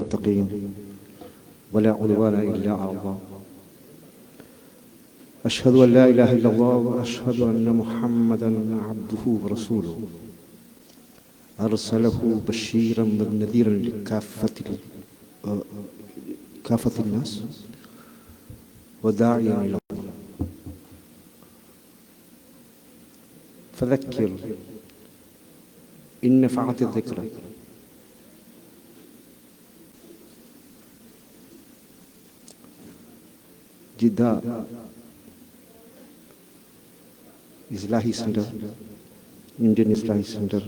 للمتقين ولا عدوان إلا على الله. أشهد أن لا إله إلا الله وأشهد أن محمدا عبده ورسوله أرسله بشيرا ونذيرا لكافة الناس وداعيا إلى الله. فذكر إن نفعت الذكر. Jeddah ഇസ്ലാഹി centre, Indian ഇസ്ലാഹി centre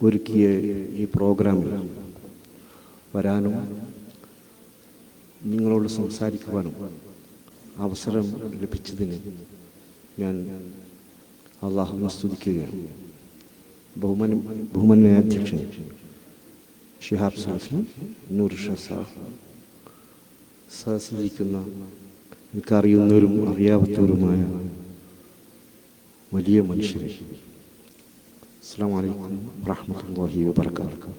ഒരുക്കിയ ഈ പ്രോഗ്രാമിൽ വരാനും നിങ്ങളോട് സംസാരിക്കുവാനും അവസരം ലഭിച്ചതിന് ഞാൻ അള്ളാഹുവിനെ സ്തുതിക്കുകയാണ്. ബഹുമാന്യ അധ്യക്ഷൻ ഷിഹാബ് സാഫി, നൂർ ഷാ സാഫ്, സഹസിരിക്കുന്ന എനിക്കറിയുന്നവരും അറിയാത്തവരുമായ വലിയ മനുഷ്യരെ, അസ്സലാമു അലൈക്കും വറഹ്മത്തുള്ളാഹി വബറകാതുഹു.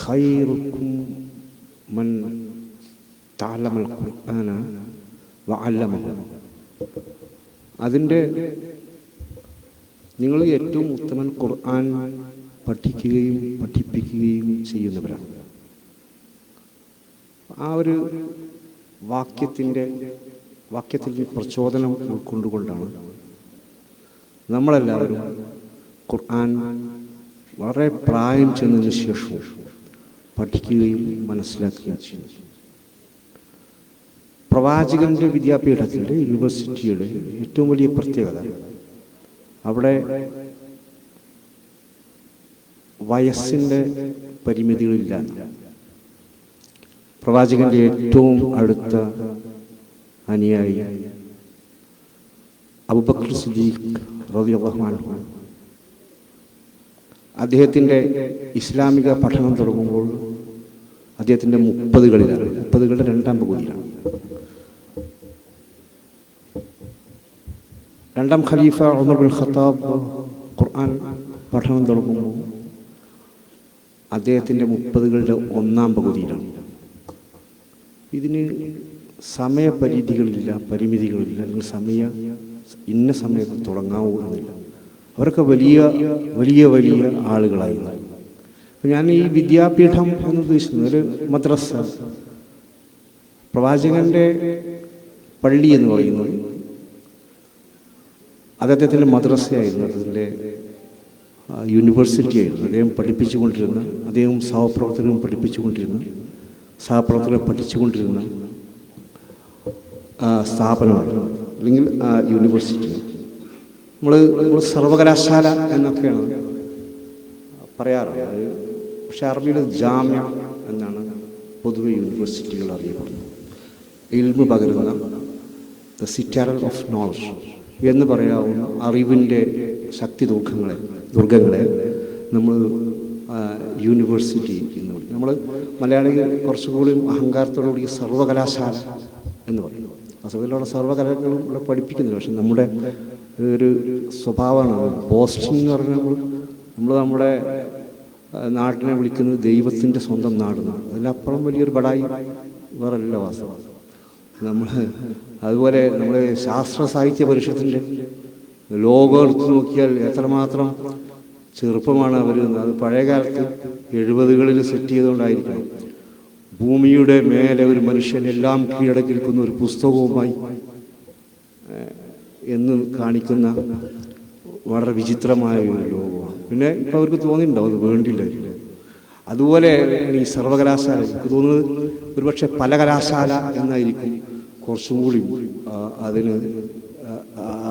ഖൈറുക്കും മൻ തഅല്ലമൽ ഖുർആന വഅല്ലമഹു. അതിൻ്റെ നിങ്ങൾ ഏറ്റവും ഉത്തമൻ ഖുർആൻ പഠിക്കുകയും പഠിപ്പിക്കുകയും ചെയ്യുന്നവരാണ്. ആ ഒരു വാക്യത്തിൽ പ്രചോദനം ഉൾക്കൊണ്ടുകൊണ്ടാണ് നമ്മളെല്ലാവരും ഖുർആൻ വളരെ പ്രായം ചെന്നതിന് ശേഷം പഠിക്കുകയും മനസ്സിലാക്കുകയും ചെയ്യും. പ്രവാചകന്റെ വിദ്യാപീഠത്തിൻ്റെ, യൂണിവേഴ്സിറ്റിയുടെ ഏറ്റവും വലിയ പ്രത്യേകത അവിടെ വയസ്സിൻ്റെ പരിമിതികളില്ല. പ്രവാചകന്റെ ഏറ്റവും അടുത്ത അനുയായി അബൂബക്കർ സിദ്ദീഖ് റളിയല്ലാഹു അൻഹു, അദ്ദേഹത്തിൻ്റെ ഇസ്ലാമിക പഠനം തുടങ്ങുമ്പോൾ അദ്ദേഹത്തിൻ്റെ 30കളുടെ രണ്ടാം പകുതിയിലാണ്. രണ്ടാം ഖലീഫ ഉമർ ബിൻ ഖത്താബ് ഖുർആൻ പഠനം തുടങ്ങുമ്പോൾ അദ്ദേഹത്തിൻ്റെ 30കളുടെ ഒന്നാം പകുതിയിലാണ്. ഇതിന് സമയപരിധികളില്ല, പരിമിതികളില്ല. നിങ്ങൾ ഇന്ന സമയത്ത് തുടങ്ങാവൂ എന്നില്ല. അവരൊക്കെ വലിയ വലിയ വലിയ ആളുകളായിരുന്നു. അപ്പം ഞാൻ ഈ വിദ്യാപീഠം എന്ന് ഉദ്ദേശിക്കുന്നത് ഒരു മദ്രസ, പ്രവാചകന്റെ പള്ളി എന്ന് പറയുന്നത് അദ്ദേഹത്തിൻ്റെ മദ്രസയായിരുന്നു, അതിൻ്റെ യൂണിവേഴ്സിറ്റി ആയിരുന്നു. അദ്ദേഹം അദ്ദേഹം സഹപ്രവർത്തകരും സഹപ്രവർത്തകരെ പഠിച്ചുകൊണ്ടിരുന്ന സ്ഥാപനമാണ്, അല്ലെങ്കിൽ യൂണിവേഴ്സിറ്റി. നമ്മൾ സർവകലാശാല എന്നൊക്കെയാണ് പറയാറ്, പക്ഷെ അറബിയിൽ ജാമ്യ എന്നാണ് പൊതുവെ യൂണിവേഴ്സിറ്റികൾ അറിയപ്പെടുന്നത്. ഇൽമ് പകരുന്ന ദ സിറ്റാഡൽ ഓഫ് നോളജ് എന്ന് പറയാവുന്ന അറിവിൻ്റെ ശക്തി ദുർഗങ്ങളെ നമ്മൾ യൂണിവേഴ്സിറ്റി എന്ന് പറയും. നമ്മൾ മലയാളികൾ കുറച്ചുകൂടി അഹങ്കാരത്തോടുകൂടി സർവകലാശാല എന്ന് പറയും. അസുഖത്തിലുള്ള സർവകലാശാലകളും ഇവിടെ പഠിപ്പിക്കുന്നില്ല. പക്ഷെ നമ്മുടെ ഒരു സ്വഭാവമാണ് ബോസ്റ്റൺ എന്ന് പറഞ്ഞാൽ നമ്മുടെ നാട്ടിനെ വിളിക്കുന്നത് ദൈവത്തിൻ്റെ സ്വന്തം നാടെന്നാണ്. അതിലപ്പുറം വലിയൊരു ബടായി വേറല്ല വാസ്തവം. അതുപോലെ നമ്മുടെ ശാസ്ത്ര സാഹിത്യ പരിഷത്തിൻ്റെ ലോഗോ എടുത്ത് നോക്കിയാൽ എത്രമാത്രം ചെറുപ്പമാണ് അവർ. അത് പഴയ കാലത്ത് 70കളിൽ സെറ്റ് ചെയ്തുകൊണ്ടായിരിക്കണം. ഭൂമിയുടെ മേലെ ഒരു മനുഷ്യൻ എല്ലാം കീഴടക്കി നിൽക്കുന്ന ഒരു പുസ്തകവുമായി എന്ന് കാണിക്കുന്ന വളരെ വിചിത്രമായ ഒരു ലോകമാണ്. പിന്നെ ഇപ്പം അവർക്ക് തോന്നിയിട്ടുണ്ടാവും അത് വേണ്ടില്ല. അതുപോലെ ഈ സർവകലാശാല, എനിക്ക് തോന്നുന്നത് ഒരുപക്ഷെ പല കലാശാല എന്നായിരിക്കും കുറച്ചും കൂടി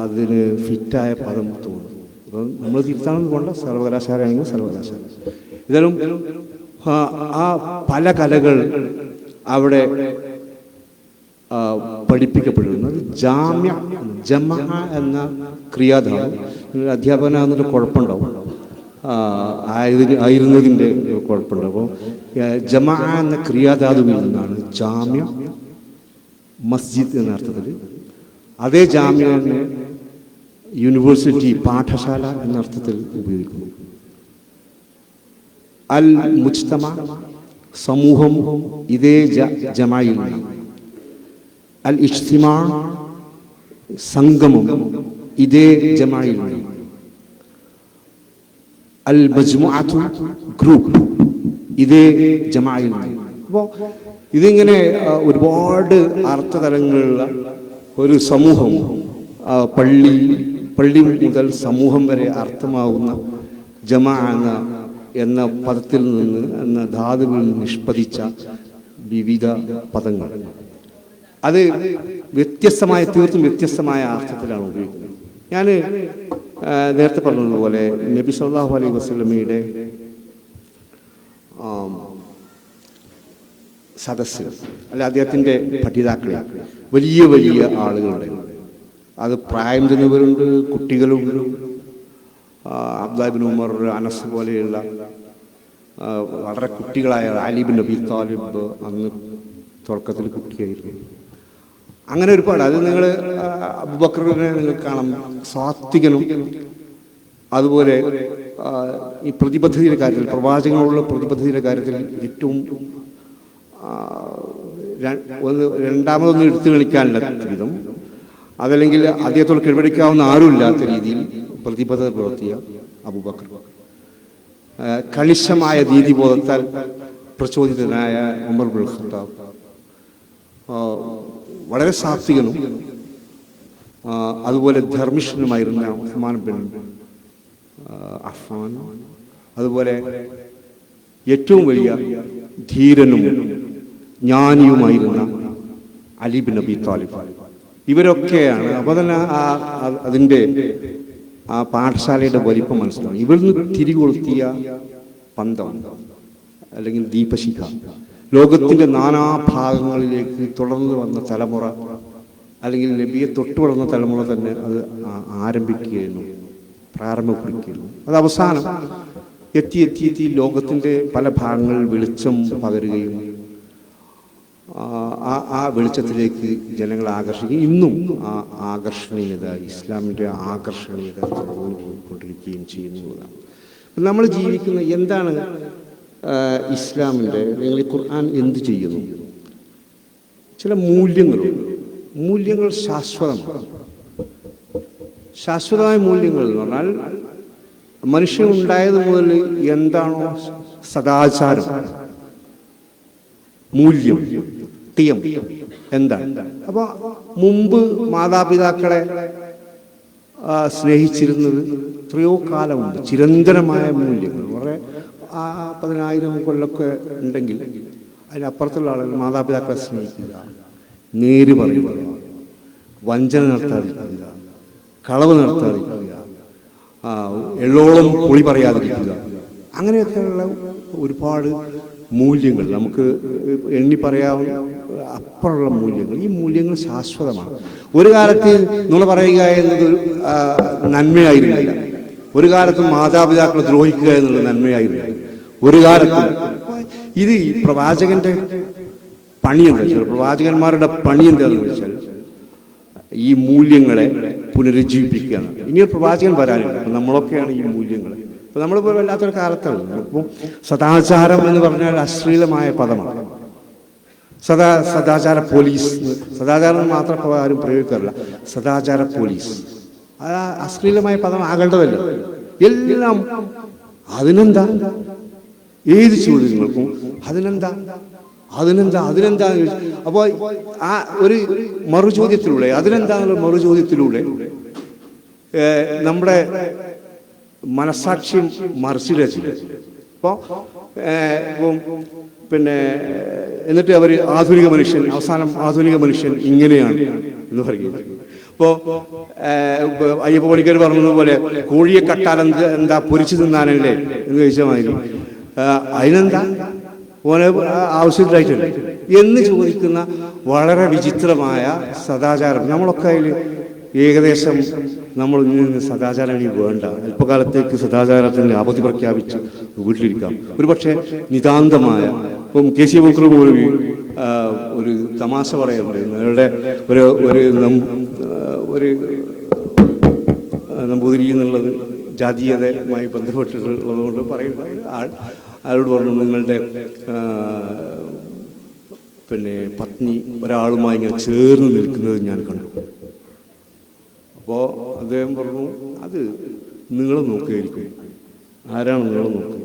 അതിന് ഫിറ്റായ പദം തോന്നുന്നു. അപ്പം നമ്മൾ തിരുത്താണെന്ന് കൊണ്ട് സർവകലാശാല ആണെങ്കിൽ സർവകലാശാല. ഇതായാലും ആ പല കലകൾ അവിടെ പഠിപ്പിക്കപ്പെടുന്നത് ജമഅ എന്ന ക്രിയാധാരം. അധ്യാപകനാകുന്നൊരു കുഴപ്പമുണ്ടാവും, ആയിരുന്നതിൻ്റെ കുഴപ്പമുണ്ട്. അപ്പോൾ ജമഅ എന്ന ക്രിയാധാതുവിൽ നിന്നാണ് ജാമ്യ മസ്ജിദ് എന്ന അർത്ഥത്തിൽ. അതേ ജാമ്യനെ യൂണിവേഴ്സിറ്റി പാഠശാല എന്ന അർത്ഥത്തിൽ ഉപയോഗിക്കുന്നു. അൽ മുജ്തമ, സമൂഹം ഇതേ ജമായിൽ നിന്നാണ്. അൽ ഇജ്തിമാ, സംഗമം ഇതേ ജമായിൽ നിന്നാണ്. അൽ മജ്മുഅത്തു, ഗ്രൂപ്പ് ഇതേ ജമായിൽ നിന്നാണ്. അപ്പോൾ ഇതിങ്ങനെ ഒരുപാട് അർത്ഥതലങ്ങളുള്ള ഒരു സമൂഹം, പള്ളി മുതൽ സമൂഹം വരെ അർത്ഥമാവുന്ന ജമാ എന്ന പദത്തിൽ നിന്ന്, എന്ന ധാതുവിൽ നിഷ്പദിച്ച വിവിധ പദങ്ങൾ, അത് വ്യത്യസ്തമായ, തീർത്തും വ്യത്യസ്തമായ അർത്ഥത്തിലാണ് ഉപയോഗിക്കുന്നത്. ഞാൻ നേരത്തെ പറഞ്ഞതുപോലെ നബി സല്ലല്ലാഹു അലൈഹി വസല്ലമയുടെ സദസ്സ്, അല്ല അദ്ദേഹത്തിൻ്റെ പഠിതാക്കൾ വലിയ വലിയ ആളുകളുടെ, അത് പ്രായം ചെന്നവരുണ്ട്, കുട്ടികളുണ്ട്. അബ്ദുല്ലാഹ് ഇബ്നു ഉമർ, അനസ് പോലെയുള്ള വളരെ കുട്ടികളായ അലി ബിൻ അബീ താലിബ് അന്ന് തുടക്കത്തിൽ കുട്ടിയായിരുന്നു. അങ്ങനെ ഒരുപാട്, അത് നിങ്ങൾ അബൂബക്കറിനെ നിങ്ങൾക്ക് കാണാം, സാത്വികനും, അതുപോലെ ഈ പ്രതിബദ്ധതയുടെ കാര്യത്തിൽ, പ്രവാചകനുള്ള പ്രതിബദ്ധതയുടെ കാര്യത്തിൽ ഏറ്റവും രണ്ടാമതൊന്നും എടുത്തു കളിക്കാനുള്ള വിധം, അതല്ലെങ്കിൽ അദ്ദേഹത്തോട് കീഴ്പടിക്കാവുന്ന ആരുമില്ലാത്ത രീതിയിൽ പ്രതിബദ്ധത പുലർത്തിയ അബൂബക്കർ, കണിശമായ നീതിബോധത്താൽ പ്രചോദിതനായ ഉമർ ഇബ്നുൽ ഖത്താബ്, വളരെ സാത്വികനും അതുപോലെ ധർമ്മിഷ്ഠനുമായിരുന്ന ഉസ്മാൻ ബിൻ അഫ്ഫാൻ, അതുപോലെ ഏറ്റവും വലിയ ധീരനും ജ്ഞാനിയുമായിരുന്ന അലി ബിൻ അബീ താലിബ്, ഇവരൊക്കെയാണ്. അപ്പോൾ തന്നെ അതിൻ്റെ ആ പാഠശാലയുടെ വലിപ്പം മനസ്സിലാവും. ഇവരിന്ന് തിരികൊളുത്തിയ പന്തം അല്ലെങ്കിൽ ദീപശിഖ ലോകത്തിൻ്റെ നാനാഭാഗങ്ങളിലേക്ക് തുടർന്ന് വന്ന തലമുറ, അല്ലെങ്കിൽ നബിയെ തൊട്ടു വളർന്ന തലമുറ തന്നെ അത് ആരംഭിക്കുകയായിരുന്നു, പ്രാരംഭിക്കുകയായിരുന്നു. അത് അവസാനം എത്തി ലോകത്തിൻ്റെ പല ഭാഗങ്ങളിൽ വെളിച്ചം പകരുകയും ആ വെളിച്ചത്തിലേക്ക് ജനങ്ങളെ ആകർഷിക്കുകയും ഇന്നും ആ ആകർഷണീയത, ഇസ്ലാമിൻ്റെ ആകർഷണീയത കൊണ്ടിരിക്കുകയും ചെയ്യുന്നതാണ്. നമ്മൾ ജീവിക്കുന്ന എന്താണ് ഇസ്ലാമിൻ്റെ, അല്ലെങ്കിൽ ഖുർആൻ എന്ത് ചെയ്യുന്നു? ചില മൂല്യങ്ങളുണ്ട്. മൂല്യങ്ങൾ ശാശ്വതമാണ്. ശാശ്വതമായ മൂല്യങ്ങൾ എന്ന് പറഞ്ഞാൽ മനുഷ്യൻ ഉണ്ടായത് മുതൽ എന്താണോ സദാചാരം, മൂല്യം, ടിയം എന്താണ്? അപ്പോൾ മുമ്പ് മാതാപിതാക്കളെ സ്നേഹിച്ചിരുന്നത് എത്രയോ കാലമുണ്ട്. ചിരന്തനമായ മൂല്യങ്ങൾ, വളരെ 10,000 കൊല്ലമൊക്കെ ഉണ്ടെങ്കിൽ അതിനപ്പുറത്തുള്ള ആളുകൾ മാതാപിതാക്കളെ സ്നേഹിക്കുക, നേര് പറയുക, വഞ്ചന നടത്താതിരിക്കുക, കളവ് നടത്താതിരിക്കുക, എള്ളോളം പൊളി പറയാതിരിക്കുക, അങ്ങനെയൊക്കെയുള്ള ഒരുപാട് മൂല്യങ്ങൾ നമുക്ക് എണ്ണി പറയാവുന്ന അപ്പുറമുള്ള മൂല്യങ്ങൾ. ഈ മൂല്യങ്ങൾ ശാശ്വതമാണ്. ഒരു കാലത്ത് നുണ പറയുക എന്നത് നന്മയായിരുന്നില്ല. ഒരു കാലത്ത് മാതാപിതാക്കളെ ദ്രോഹിക്കുക എന്നുള്ളത് നന്മയായിരുന്നില്ല. ഒരു കാലത്ത് ഇത് ഈ പ്രവാചകന്റെ പണി എന്താ വെച്ചാൽ, പ്രവാചകന്മാരുടെ പണി എന്താണെന്ന് വെച്ചാൽ ഈ മൂല്യങ്ങളെ പുനരുജ്ജീവിപ്പിക്കുകയാണ്. ഇനിയൊരു പ്രവാചകൻ വരാനില്ല. നമ്മളൊക്കെയാണ് ഈ മൂല്യങ്ങൾ. അപ്പോൾ നമ്മളിപ്പോൾ വല്ലാത്തൊരു കാലത്താണ്. ഇപ്പോൾ സദാചാരം എന്ന് പറഞ്ഞാൽ അശ്ലീലമായ പദമാണ്. സദാചാര പോലീസ്, സദാചാരം മാത്രം ആരും പ്രയോഗിക്കാറില്ല. സദാചാര പോലീസ് അത് അശ്ലീലമായ പദം ആകേണ്ടതല്ല. എല്ലാം അതിനെന്താ, ഏത് ചോദ്യങ്ങൾക്കും അതിനെന്താ അപ്പോൾ ആ ഒരു മറുചോദ്യത്തിലൂടെ, അതിനെന്താന്നുള്ള മറുചോദ്യത്തിലൂടെ നമ്മുടെ മനസാക്ഷ്യം മറിച്ചിടച്ചില്ല. അപ്പോൾ പിന്നെ എന്നിട്ട് അവർ ആധുനിക മനുഷ്യൻ, അവസാനം ആധുനിക മനുഷ്യൻ ഇങ്ങനെയാണ് എന്ന് പറയുന്നത്. ഇപ്പോൾ അയ്യപ്പ പണിക്കർ പറഞ്ഞതുപോലെ കോഴിയെ കട്ടാൽ എന്താ പൊരിച്ചു തിന്നാനല്ലേ എന്ന് ചോദിച്ചാൽ മതി. അതിനെന്താ ഓനെ ആവശ്യത്തിലായിട്ടില്ല എന്ന് ചോദിക്കുന്ന വളരെ വിചിത്രമായ സദാചാരം. നമ്മളൊക്കെ അതിൽ ഏകദേശം നമ്മൾ സദാചാരം ഇനി വേണ്ട, അല്പകാലത്തേക്ക് സദാചാരത്തിന് അവധി പ്രഖ്യാപിച്ച് വീട്ടിലിരിക്കാം. ഒരു പക്ഷേ നിതാന്തമായ, ഇപ്പം കെ സി ബുക്കർ പോലും ഒരു തമാശ പറയുന്നുണ്ട്. അവരുടെ ഒരു നമ്പൂതിരി എന്നുള്ളത് ജാതീയതയുമായി ബന്ധപ്പെട്ടിട്ടുള്ളത് കൊണ്ട് പറയുന്ന ആൾ അയാളോട് പറഞ്ഞു, നിങ്ങളുടെ പിന്നെ പത്നി ഒരാളുമായി ഇങ്ങനെ ചേർന്ന് നിൽക്കുന്നത് ഞാൻ കണ്ടു. അപ്പോൾ അദ്ദേഹം പറഞ്ഞു, അത് നിങ്ങൾ നോക്കുകയായിരിക്കും. ആരാണ് നിങ്ങൾ നോക്കുക?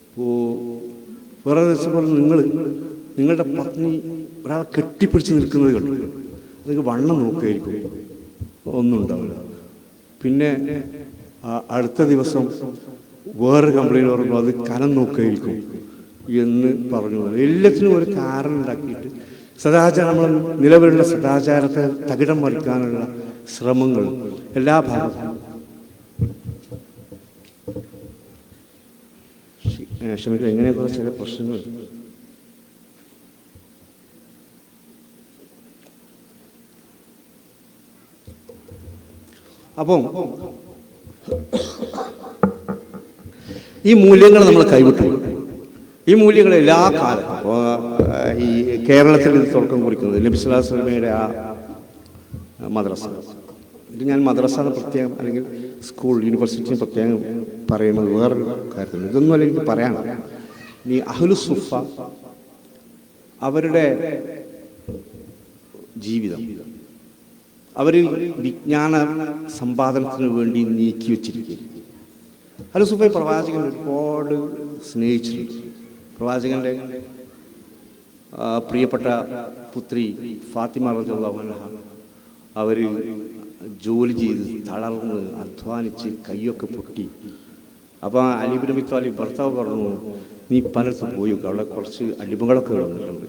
അപ്പോൾ വേറെ ദിവസം പറഞ്ഞു, നിങ്ങളുടെ പത്നി ഒരാളെ കെട്ടിപ്പിടിച്ച് നിൽക്കുന്നത് കണ്ടു. നിങ്ങൾക്ക് വണ്ണം നോക്കുകയായിരിക്കും, ഒന്നും ഉണ്ടാവില്ല. പിന്നെ അടുത്ത ദിവസം വേറെ കംപ്ലൈൻറ്റ് പറഞ്ഞു, അത് കനം നോക്കുകയായിരിക്കും എന്ന് പറഞ്ഞു. എല്ലാത്തിനും ഒരു കാരണം ഉണ്ടാക്കിയിട്ട് സദാചാരം, നമ്മൾ നിലവിലുള്ള സദാചാരത്തെ തകിടം മറിക്കാനുള്ള ശ്രമങ്ങൾ എല്ലാ ഭാഗത്തും. ക്ഷമിക്കുക, എങ്ങനെയൊക്കെ ചില പ്രശ്നങ്ങൾ. അപ്പം ഈ മൂല്യങ്ങൾ നമ്മൾ കൈവിട്ടു. ഈ മൂല്യങ്ങൾ എല്ലാ കാലം, ഈ കേരളത്തിൽ ഇത് തുടക്കം കുറിക്കുന്നത് നബി സ്വല്ലല്ലാഹു അലൈഹി വസല്ലമയുടെ ആ മദ്രസ. ഇത് ഞാൻ മദ്രസ എന്ന് പ്രത്യേകം, അല്ലെങ്കിൽ സ്കൂൾ യൂണിവേഴ്സിറ്റി പ്രത്യേകം പറയുന്നത് വേറൊരു കാര്യത്തിൽ. ഇതൊന്നുമല്ല എനിക്ക് പറയാനാണ്. ഈ അഹ്ലുസ് സുഫ അവരുടെ ജീവിതം അവരിൽ വിജ്ഞാന സമ്പാദനത്തിന് വേണ്ടി നീക്കി വെച്ചിരിക്കുകയാണ്. അഹ്ലുസ് സുഫ പ്രവാചകൻ ഒരുപാട് സ്നേഹിച്ചിട്ടുണ്ട്. പ്രവാചകന്റെ പ്രിയപ്പെട്ട പുത്രി ഫാത്തിമ റളിയല്ലാഹു അൻഹ അവർ ജോലി ചെയ്ത് തളർന്ന് അധ്വാനിച്ച് കൈയൊക്കെ പൊട്ടി. അപ്പോൾ അലി ഇബ്നു അബീ ത്വാലിബ് ഭർത്താവ് പറഞ്ഞു, നീ പലർത്തും പോയി, അവിടെ കുറച്ച് അടിമകളൊക്കെ വന്നിട്ടുണ്ട്,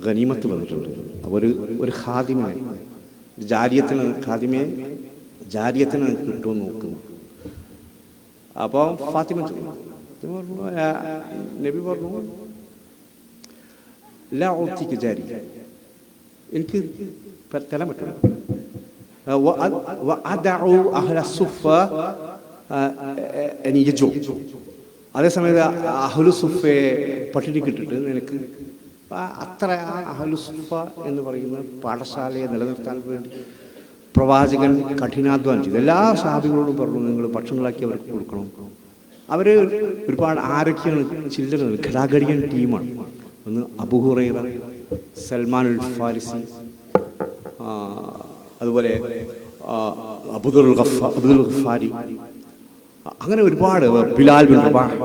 ഗനീമത്ത് വന്നിട്ടുണ്ട്. അവർ ഒരു ഖാദിമെ ഖാദിമയെ ജാരിയത്തിന് കിട്ടുമെന്ന് നോക്കുന്നു. അപ്പോൾ ഫാത്തിമ പറഞ്ഞു, നബി പറഞ്ഞു, ലാ ഉഅ്തിക ജാരിയ, എനിക്ക് തരാൻ പറ്റില്ല. അതേസമയത്ത് അഹ്ലു സുഫയെ പട്ടിണിക്കിട്ടിട്ട് നിനക്ക് അത്ര അഹ്ലു സുഫ എന്ന് പറയുന്ന പാഠശാലയെ നിലനിർത്താൻ വേണ്ടി പ്രവാചകൻ കഠിനാധ്വാനം ചെയ്തു. എല്ലാ സഹാബികളോടും പറഞ്ഞു, നിങ്ങൾ ഭക്ഷണങ്ങളാക്കി അവർക്ക് കൊടുക്കണം. അവർ ഒരുപാട് ആരൊക്കെയാണ് ചില്ലറ ഘടാഘടിയൻ ടീമാണ്. ഒന്ന് അബൂ ഹുറൈറ, സൽമാനുൽ ഫാരിസി, അതുപോലെ അബ്ദുൽ ഗഫാരി, അങ്ങനെ ഒരുപാട്, ബിലാൽ ബിൻ റബാഹ്,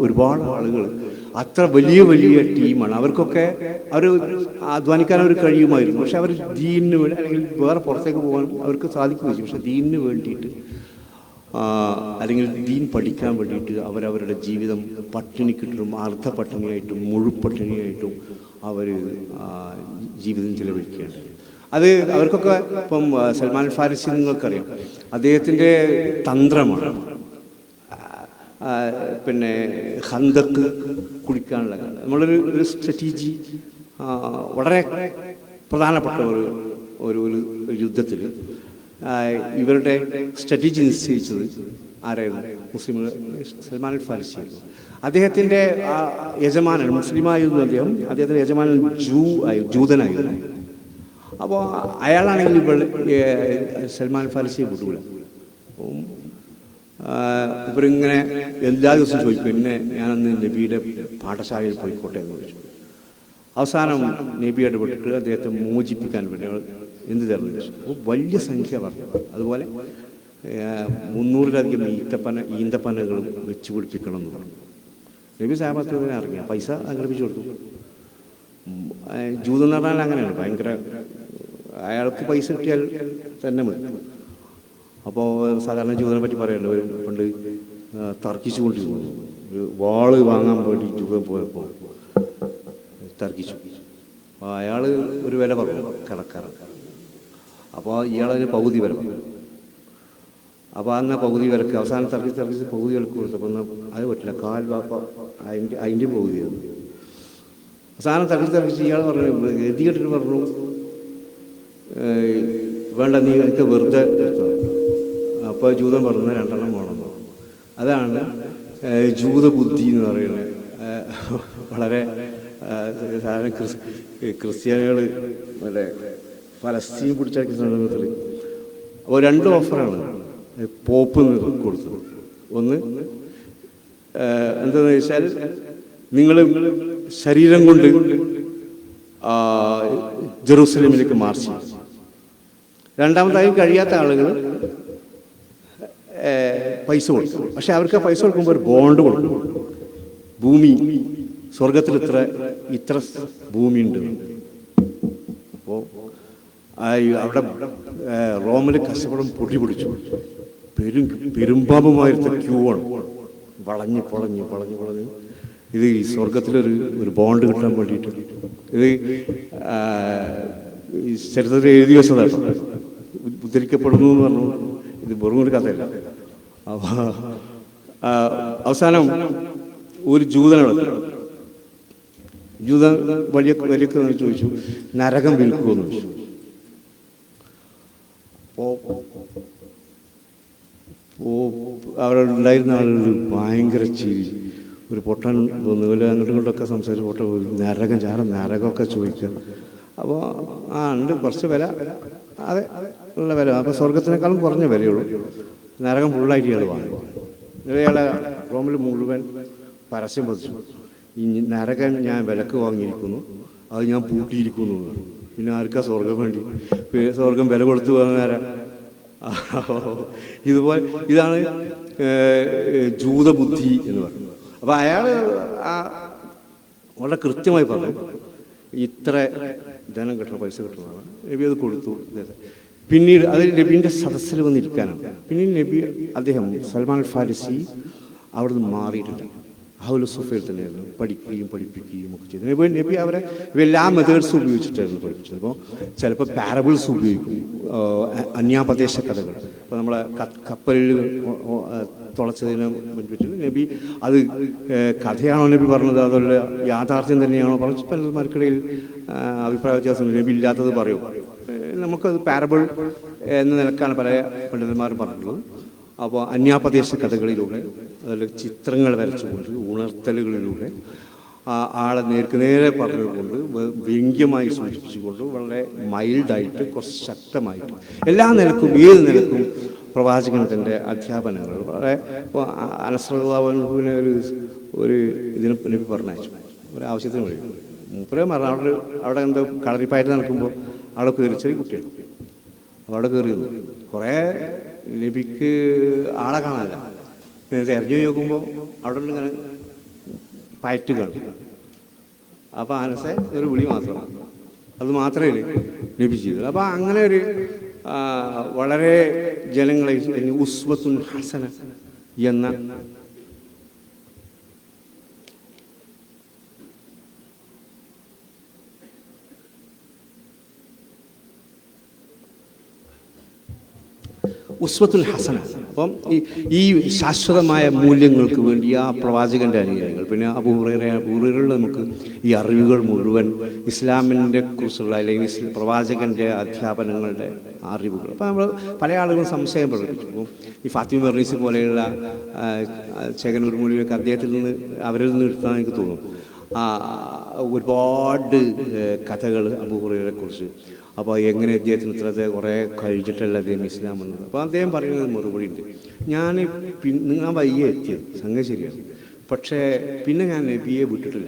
ഒരുപാട് ആളുകൾ. അത്ര വലിയ വലിയ ടീമാണ്. അവർക്കൊക്കെ അവർ അധ്വാനിക്കാൻ അവർ കഴിയുമായിരുന്നു. പക്ഷെ അവർ ദീനിന് വേണ്ടി, അല്ലെങ്കിൽ വേറെ പുറത്തേക്ക് പോകാൻ അവർക്ക് സാധിക്കുകയും, പക്ഷെ ദീനിന് വേണ്ടിയിട്ട്, അല്ലെങ്കിൽ ദീൻ പഠിക്കാൻ വേണ്ടിയിട്ട് അവരവരുടെ ജീവിതം പട്ടിണിക്കിട്ടും അർദ്ധ പട്ടിണിയായിട്ടും മുഴുപട്ടിണിയായിട്ടും അവർ ജീവിതം ചെലവഴിക്കുകയാണ്. അത് അവർക്കൊക്കെ ഇപ്പം സൽമാൻ ഫാരിസി നിങ്ങൾക്കറിയാം, അദ്ദേഹത്തിൻ്റെ തന്ത്രമാണ് പിന്നെ ഖന്തക്ക് കുടിക്കാനുള്ള. നമ്മളൊരു സ്ട്രാറ്റജി വളരെ പ്രധാനപ്പെട്ട ഒരു യുദ്ധത്തിൽ ഇവരുടെ സ്ട്രാറ്റജി നിശ്ചയിച്ചത് ആരായിരുന്നു? മുസ്ലിം സൽമാൻ ഫാരിസിയായിരുന്നു. അദ്ദേഹത്തിൻ്റെ യജമാനൻ മുസ്ലിമായിരുന്നു. അദ്ദേഹത്തിൻ്റെ യജമാനൻ ജൂതനായിരുന്നു. അപ്പോൾ അയാളാണെങ്കിൽ സൽമാൻ ഫാരിസിയെ വിടൂല. ഇവരിങ്ങനെ എല്ലാ ദിവസവും ചോദിക്കും, എന്നെ ഞാനന്ന് നബിയുടെ പാഠശാലയിൽ പോയിക്കോട്ടെ എന്ന് ചോദിച്ചു. അവസാനം നബി ഇടപെട്ടിട്ട് അദ്ദേഹത്തെ മോചിപ്പിക്കാൻ വേണ്ടി എന്ത് തരണം ചോദിച്ചു. അപ്പോൾ വലിയ സംഖ്യ പറഞ്ഞു. അതുപോലെ 300-ലധികം ഈന്തപ്പനകളും വെച്ച് പിടിപ്പിക്കണം എന്ന് പറഞ്ഞു. നബി സാഹബത്തിന് ഇറങ്ങിയ പൈസ സംഘടിപ്പിച്ചു കൊടുത്തു. ജൂതൻ എന്ന് പറഞ്ഞാൽ അങ്ങനെയാണ്, ഭയങ്കര, അയാൾക്ക് പൈസ കിട്ടിയാൽ തന്നെ മതി. അപ്പോൾ സാധാരണ ജൂതനെ പറ്റി പറയല്ലോ, പണ്ട് തർക്കിച്ചു കൊണ്ടിരുന്നു. ഒരു വാള് വാങ്ങാൻ വേണ്ടി ജൂതൻ പോയപ്പോൾ തർക്കിച്ചു. അപ്പോൾ അയാൾ ഒരു വില പറഞ്ഞു, കടക്കാരൻ. അപ്പോൾ ഇയാളതിന് പകുതി വില പറഞ്ഞു. അപ്പോൾ അന്ന് പകുതി വിലക്ക് അവസാനം തർക്കിച്ച് പകുതി വിലക്ക് കൊടുത്തപ്പോൾ അത് പറ്റില്ല, കാൽ വാപ്പ അതിൻ്റെ പകുതിയായിരുന്നു. അവസാനം തർക്കിച്ച് ഇയാൾ പറഞ്ഞു, ഗതി കെട്ടിട്ട് പറഞ്ഞു, വേണ്ട, നീ എനിക്ക് വെറുതെ എടുത്തോ. അപ്പോൾ ജൂതൻ പറഞ്ഞു, 2 എണ്ണം വേണം. അതാണ് ജൂതബുദ്ധി എന്ന് പറയുന്നത്. വളരെ സാധാരണ ക്രിസ്ത്യാനികൾ മറ്റേ ഫലസ്തീൻ പിടിച്ചാക്കിയ സന്ദർഭത്തിൽ അപ്പോൾ 2 ഓഫറാണ് പോപ്പ് കൊടുത്തത്. ഒന്ന് എന്താണെന്ന് വെച്ചാൽ നിങ്ങൾ ശരീരം കൊണ്ട് ജെറൂസലേമിലേക്ക് മാർച്ച്. രണ്ടാമതായി കഴിയാത്ത ആളുകൾ പൈസ കൊടുക്കും. പക്ഷെ അവർക്ക് പൈസ കൊടുക്കുമ്പോൾ ഒരു ബോണ്ട് കൊടുക്കും. ഭൂമി സ്വർഗത്തിൽ ഇത്ര ഭൂമിയുണ്ട്. അപ്പോൾ അവിടെ റോമിൽ കച്ചവടം പൊടി പിടിച്ചു. പെരുമ്പാമ്പുമായിരുന്ന ക്യൂ ആണ്. വളഞ്ഞ് ഇത് ഈ സ്വർഗത്തിലൊരു ബോണ്ട് കിട്ടാൻ വേണ്ടിയിട്ട് ഇത് ഈ ചരിത്രത്തിൽ എഴുതി വെച്ചതാണ്. ഉദ്ധരിക്കപ്പെടുന്നു എന്ന് പറഞ്ഞു. ഇത് വെറും ഒരു കഥയല്ല. അപ്പോൾ അവസാനം ഒരു ജൂതനോട് വലിയ ചോദിച്ചു, നരകം വിൽക്കുമെന്ന് ചോദിച്ചു. അവിടെ ഉണ്ടായിരുന്ന ആളുകൾ ഭയങ്കര ചിരി. ഒരു പൊട്ടൻ തോന്നുന്നു അങ്ങോട്ടും ഇങ്ങോട്ടൊക്കെ സംസാരിച്ച് നരകമൊക്കെ ചോദിക്കുക. അപ്പോൾ ഉണ്ട് കുറച്ച് വില, അതെ ഉള്ള വില. അപ്പോൾ സ്വർഗത്തിനേക്കാളും കുറഞ്ഞ വിലയുള്ളൂ. നരകം ഫുള്ളായിട്ട് ഇയാൾ വാങ്ങി. ഇയാളെ റോമിൽ മുഴുവൻ പരസ്യം പതിച്ചു. ഈ നരകം ഞാൻ വിലക്ക് വാങ്ങിയിരിക്കുന്നു, അത് ഞാൻ പൂട്ടിയിരിക്കുന്നു. പിന്നെ ആർക്കാ സ്വർഗം വേണ്ടി? സ്വർഗം വില കൊടുത്തു പോകുന്നേരം. ഇതാണ് ജൂതബുദ്ധി എന്ന് പറയുന്നത്. അപ്പോൾ അയാൾ വളരെ കൃത്യമായി പറഞ്ഞു, ഇത്ര ധനം കിട്ടണം, പൈസ കിട്ടണമെന്ന്. നബി അത് കൊടുത്തു. പിന്നീട് അത് നബീൻ്റെ സദസ്സിൽ വന്നിരിക്കാനാണ്. പിന്നീട് അദ്ദേഹം സൽമാൻ ഫാരിസി അവിടുന്ന് മാറിയിട്ടില്ല. ഹൗലു സുഫയിൽ തന്നെയായിരുന്നു പഠിപ്പിക്കുകയും ഒക്കെ ചെയ്തു. നബി അവരെ എല്ലാ മെത്തേഡ്സ് ഉപയോഗിച്ചിട്ടായിരുന്നു പഠിപ്പിച്ചത്. അപ്പോൾ ചിലപ്പോൾ പാരബിൾസ് ഉപയോഗിക്കും, അന്യാപദേശ കഥകൾ. ഇപ്പോൾ നമ്മളെ കപ്പലിൽ തുളച്ചതിനെ മുൻപിട്ട് നബി അത് കഥയാണോ നബി പറഞ്ഞത്, അതുള്ള യാഥാർത്ഥ്യം തന്നെയാണോ പറഞ്ഞു? പലർക്കിടയിൽ അഭിപ്രായ വ്യത്യാസം. നബി ഇല്ലാത്തത് പറയും. നമുക്കത് പാരബിൾ എന്ന നിലക്കാണ് പല പണ്ഡിതന്മാരും പറഞ്ഞിട്ടുള്ളത്. അപ്പോൾ അന്യാപദേശ കഥകളിലൂടെ, അതിൽ ചിത്രങ്ങൾ വരച്ചുകൊണ്ട്, ഉണർത്തലുകളിലൂടെ ആളെ നേരെ പറഞ്ഞുകൊണ്ട്, വ്യംഗ്യമായി സൂചിപ്പിച്ചുകൊണ്ട്, വളരെ മൈൽഡായിട്ട്, കുറച്ച് ശക്തമായിട്ട്, എല്ലാ നിലക്കും ഏത് നിലക്കും പ്രവാചകൻ തൻ്റെ അധ്യാപനങ്ങൾ വളരെ അനസ്രതാവിനെ ഒരു ഇതിന് നബി പറഞ്ഞയച്ചു. ഒരാവശ്യത്തിന് വഴി മൂപ്പരെ പറഞ്ഞു. അവിടെ എന്തോ കളറിപ്പായിട്ട് നടക്കുമ്പോൾ അവിടെ കയറി, ചെറിയ കുട്ടിയാണ്. അപ്പോൾ അവിടെ കയറിയിരുന്നു. കുറേ നബിക്ക് ആളെ കാണാനില്ല. തെരഞ്ഞു നോക്കുമ്പോൾ അവിടെ ഇങ്ങനെ പയറ്റ് കാണും. അപ്പോൾ അനസെ ഒരു വിളി മാത്രമാണ്. അത് മാത്രമേ നബി ചെയ്തത്. അപ്പോൾ അങ്ങനെ ഒരു വളരെ ജനങ്ങളെ ഉസ്വത്തുൻ ഹസന എന്ന ഉസ്വത്തുൽ ഹസന. അപ്പം ഈ ശാശ്വതമായ മൂല്യങ്ങൾക്ക് വേണ്ടി ആ പ്രവാചകൻ്റെ അനുയായികൾ, പിന്നെ അബൂഹുറൈറയിൽ നമുക്ക് ഈ അറിവുകൾ മുഴുവൻ ഇസ്ലാമിൻ്റെ കുറിച്ചുള്ള, അല്ലെങ്കിൽ പ്രവാചകൻ്റെ അധ്യാപനങ്ങളുടെ അറിവുകൾ. അപ്പം നമ്മൾ പല ആളുകളും സംശയം പ്രകടിപ്പിച്ചു. ഈ ഫാത്തിമ ബർണീസ് പോലെയുള്ള ചേകനൂർ മൊഴിയൊക്കെ അവരിൽ നിന്ന് എടുത്താൽ എനിക്ക് തോന്നും ഒരുപാട് കഥകൾ അബൂഹുറൈറയെ കുറിച്ച്. അപ്പോൾ എങ്ങനെ അദ്ദേഹത്തിന് ഇത്രത്തെ കുറേ കഴിച്ചിട്ടല്ല അദ്ദേഹം ഇസ്ലാം വന്നത്. അപ്പോൾ അദ്ദേഹം പറയുന്നത് മറുപടി ഉണ്ട്. ഞാൻ വയ്യ എത്തിയത് സംഗതി ശരിയാണ്, പക്ഷേ പിന്നെ ഞാൻ നബിയെ വിട്ടിട്ടില്ല.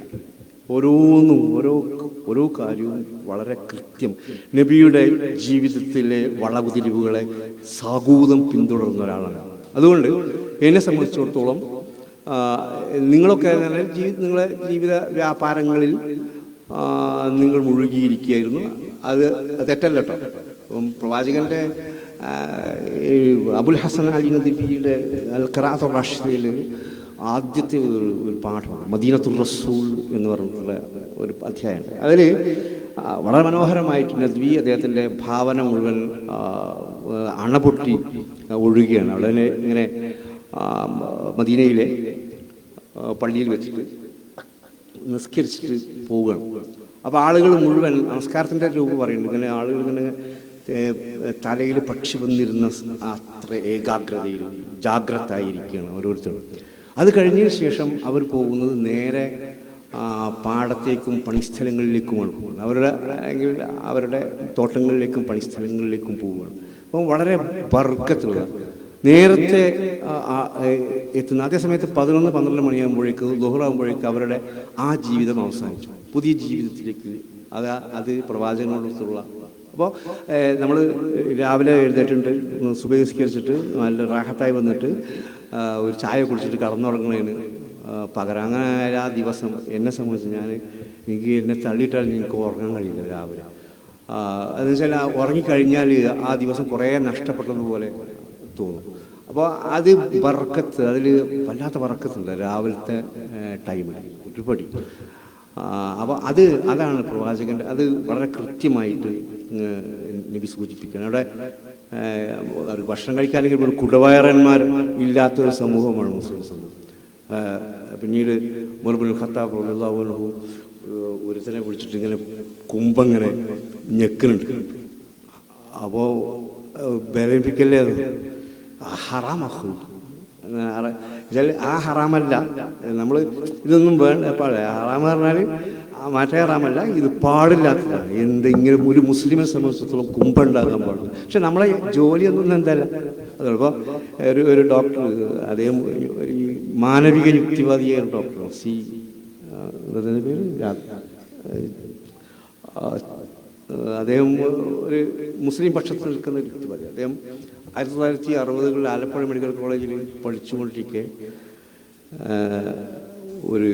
ഓരോ കാര്യവും വളരെ കൃത്യം, നബിയുടെ ജീവിതത്തിലെ വളവുതിരിവുകളെ സാഗൂതം പിന്തുടർന്ന ഒരാളാണ്. അതുകൊണ്ട് എന്നെ സംബന്ധിച്ചിടത്തോളം നിങ്ങളൊക്കെ നിങ്ങളെ ജീവിത വ്യാപാരങ്ങളിൽ നിങ്ങൾ മുഴുകിയിരിക്കുകയായിരുന്നു. അത് തെറ്റല്ല കേട്ടോ. അപ്പം പ്രവാചകൻ്റെ അബുൽ ഹസൻ അലി നദിയുടെ അൽ ഖിറാഅത്ത് റാഷിദയിൽ ആദ്യത്തെ ഒരു പാഠമാണ് മദീനത്തുർ റസൂൽ എന്ന് പറഞ്ഞിട്ടുള്ള ഒരു അധ്യായമുണ്ട്. അതിൽ വളരെ മനോഹരമായിട്ട് നദ്വി അദ്ദേഹത്തിൻ്റെ ഭാവന മുഴുവൻ അണപൊട്ടി ഒഴുകുകയാണ്. അവിടെ ഇങ്ങനെ മദീനയിലെ പള്ളിയിൽ വെച്ചിട്ട് നിസ്കരിച്ചിട്ട് പോവുകയാണ്. അപ്പോൾ ആളുകൾ മുഴുവൻ നമസ്കാരത്തിൻ്റെ രൂപം പറയുന്നുണ്ട്. ഇങ്ങനെ ആളുകൾ ഇങ്ങനെ തലയിൽ പക്ഷി വന്നിരുന്ന അത്ര ഏകാഗ്രതയിൽ ജാഗ്രത ആയിരിക്കുകയാണ് ഓരോരുത്തരും. അത് കഴിഞ്ഞതിന് ശേഷം അവർ പോകുന്നത് നേരെ പാടത്തേക്കും പണിസ്ഥലങ്ങളിലേക്കുമാണ് പോകുന്നത്. അവരുടെ തോട്ടങ്ങളിലേക്കും പണിസ്ഥലങ്ങളിലേക്കും പോവുകയാണ്. അപ്പം വളരെ ബർക്കത്തുള്ള നേരത്തെ എത്തുന്ന അതേ സമയത്ത് 11-12 മണിയാകുമ്പോഴേക്ക് ദുഹറാകുമ്പോഴേക്ക് അവരുടെ ആ ജീവിതം അവസാനിച്ചു. പുതിയ ജീവിതത്തിലേക്ക് അത് പ്രവാചകനോടുള്ള. അപ്പോൾ നമ്മൾ രാവിലെ എഴുന്നേറ്റുണ്ട്, സുബഹി നിസ്കരിച്ചിട്ട് നല്ല റാഹത്തായി വന്നിട്ട് ഒരു ചായ കുടിച്ചിട്ട് കടന്നുറങ്ങുന്നതിന് പകരം അങ്ങനെ ആ ദിവസം എന്നെ സംബന്ധിച്ച് എനിക്ക് എന്നെ തള്ളിയിട്ടാൽ എനിക്ക് ഉറങ്ങാൻ കഴിയില്ല രാവിലെ. അതെന്ന് വെച്ചാൽ ഉറങ്ങിക്കഴിഞ്ഞാൽ ആ ദിവസം കുറേ നഷ്ടപ്പെട്ടതുപോലെ തോന്നും. അപ്പോൾ അത് ബർക്കത്ത്, അതിൽ വല്ലാത്ത ബർക്കത്തുണ്ട് രാവിലത്തെ ടൈമിൽ ഒരുപടി. അപ്പോൾ അതാണ് പ്രവാചകൻ്റെ, അത് വളരെ കൃത്യമായിട്ട് നബി സൂചിപ്പിക്കണം. അവിടെ ഒരു ഭക്ഷണം കഴിക്കാനെങ്കിൽ ഒരു കുടവയറന്മാർ ഇല്ലാത്തൊരു സമൂഹമാണ് മുസ്ലിം സമൂഹം. പിന്നീട് ഉമർ ഇബ്നുൽ ഖത്താബ് റളിയല്ലാഹു അൻഹു ഒരുത്തനെ വിളിച്ചിട്ട് ഇങ്ങനെ കുമ്പങ്ങനെ ഞെക്കുന്നുണ്ട്. അപ്പോൾ ബലമിപ്പിക്കല്ലേ, അത് ഹറാമാക്കും. ആ ഹറാമല്ല, നമ്മൾ ഇതൊന്നും വേണ്ട. ഹറാമ് പറഞ്ഞാൽ മറ്റേ ഹറാമല്ല, ഇത് പാടില്ലാത്തതാണ്. എന്തെങ്കിലും ഒരു മുസ്ലിമിനെ സംബന്ധിച്ചിടത്തോളം കുമ്പുണ്ടാകാൻ പാടില്ല. പക്ഷെ നമ്മളെ ജോലിയൊന്നും എന്തല്ല. അതിപ്പോൾ ഒരു ഡോക്ടർ, അദ്ദേഹം ഈ മാനവിക യുക്തിവാദിയായ ഡോക്ടർ പേര് അദ്ദേഹം ഒരു മുസ്ലിം പക്ഷത്തിൽ നിൽക്കുന്ന ഒരു യുക്തിവാദി. അദ്ദേഹം 1960-കളിൽ ആലപ്പുഴ മെഡിക്കൽ കോളേജിൽ പഠിച്ചുകൊണ്ടിരിക്കെ ഒരു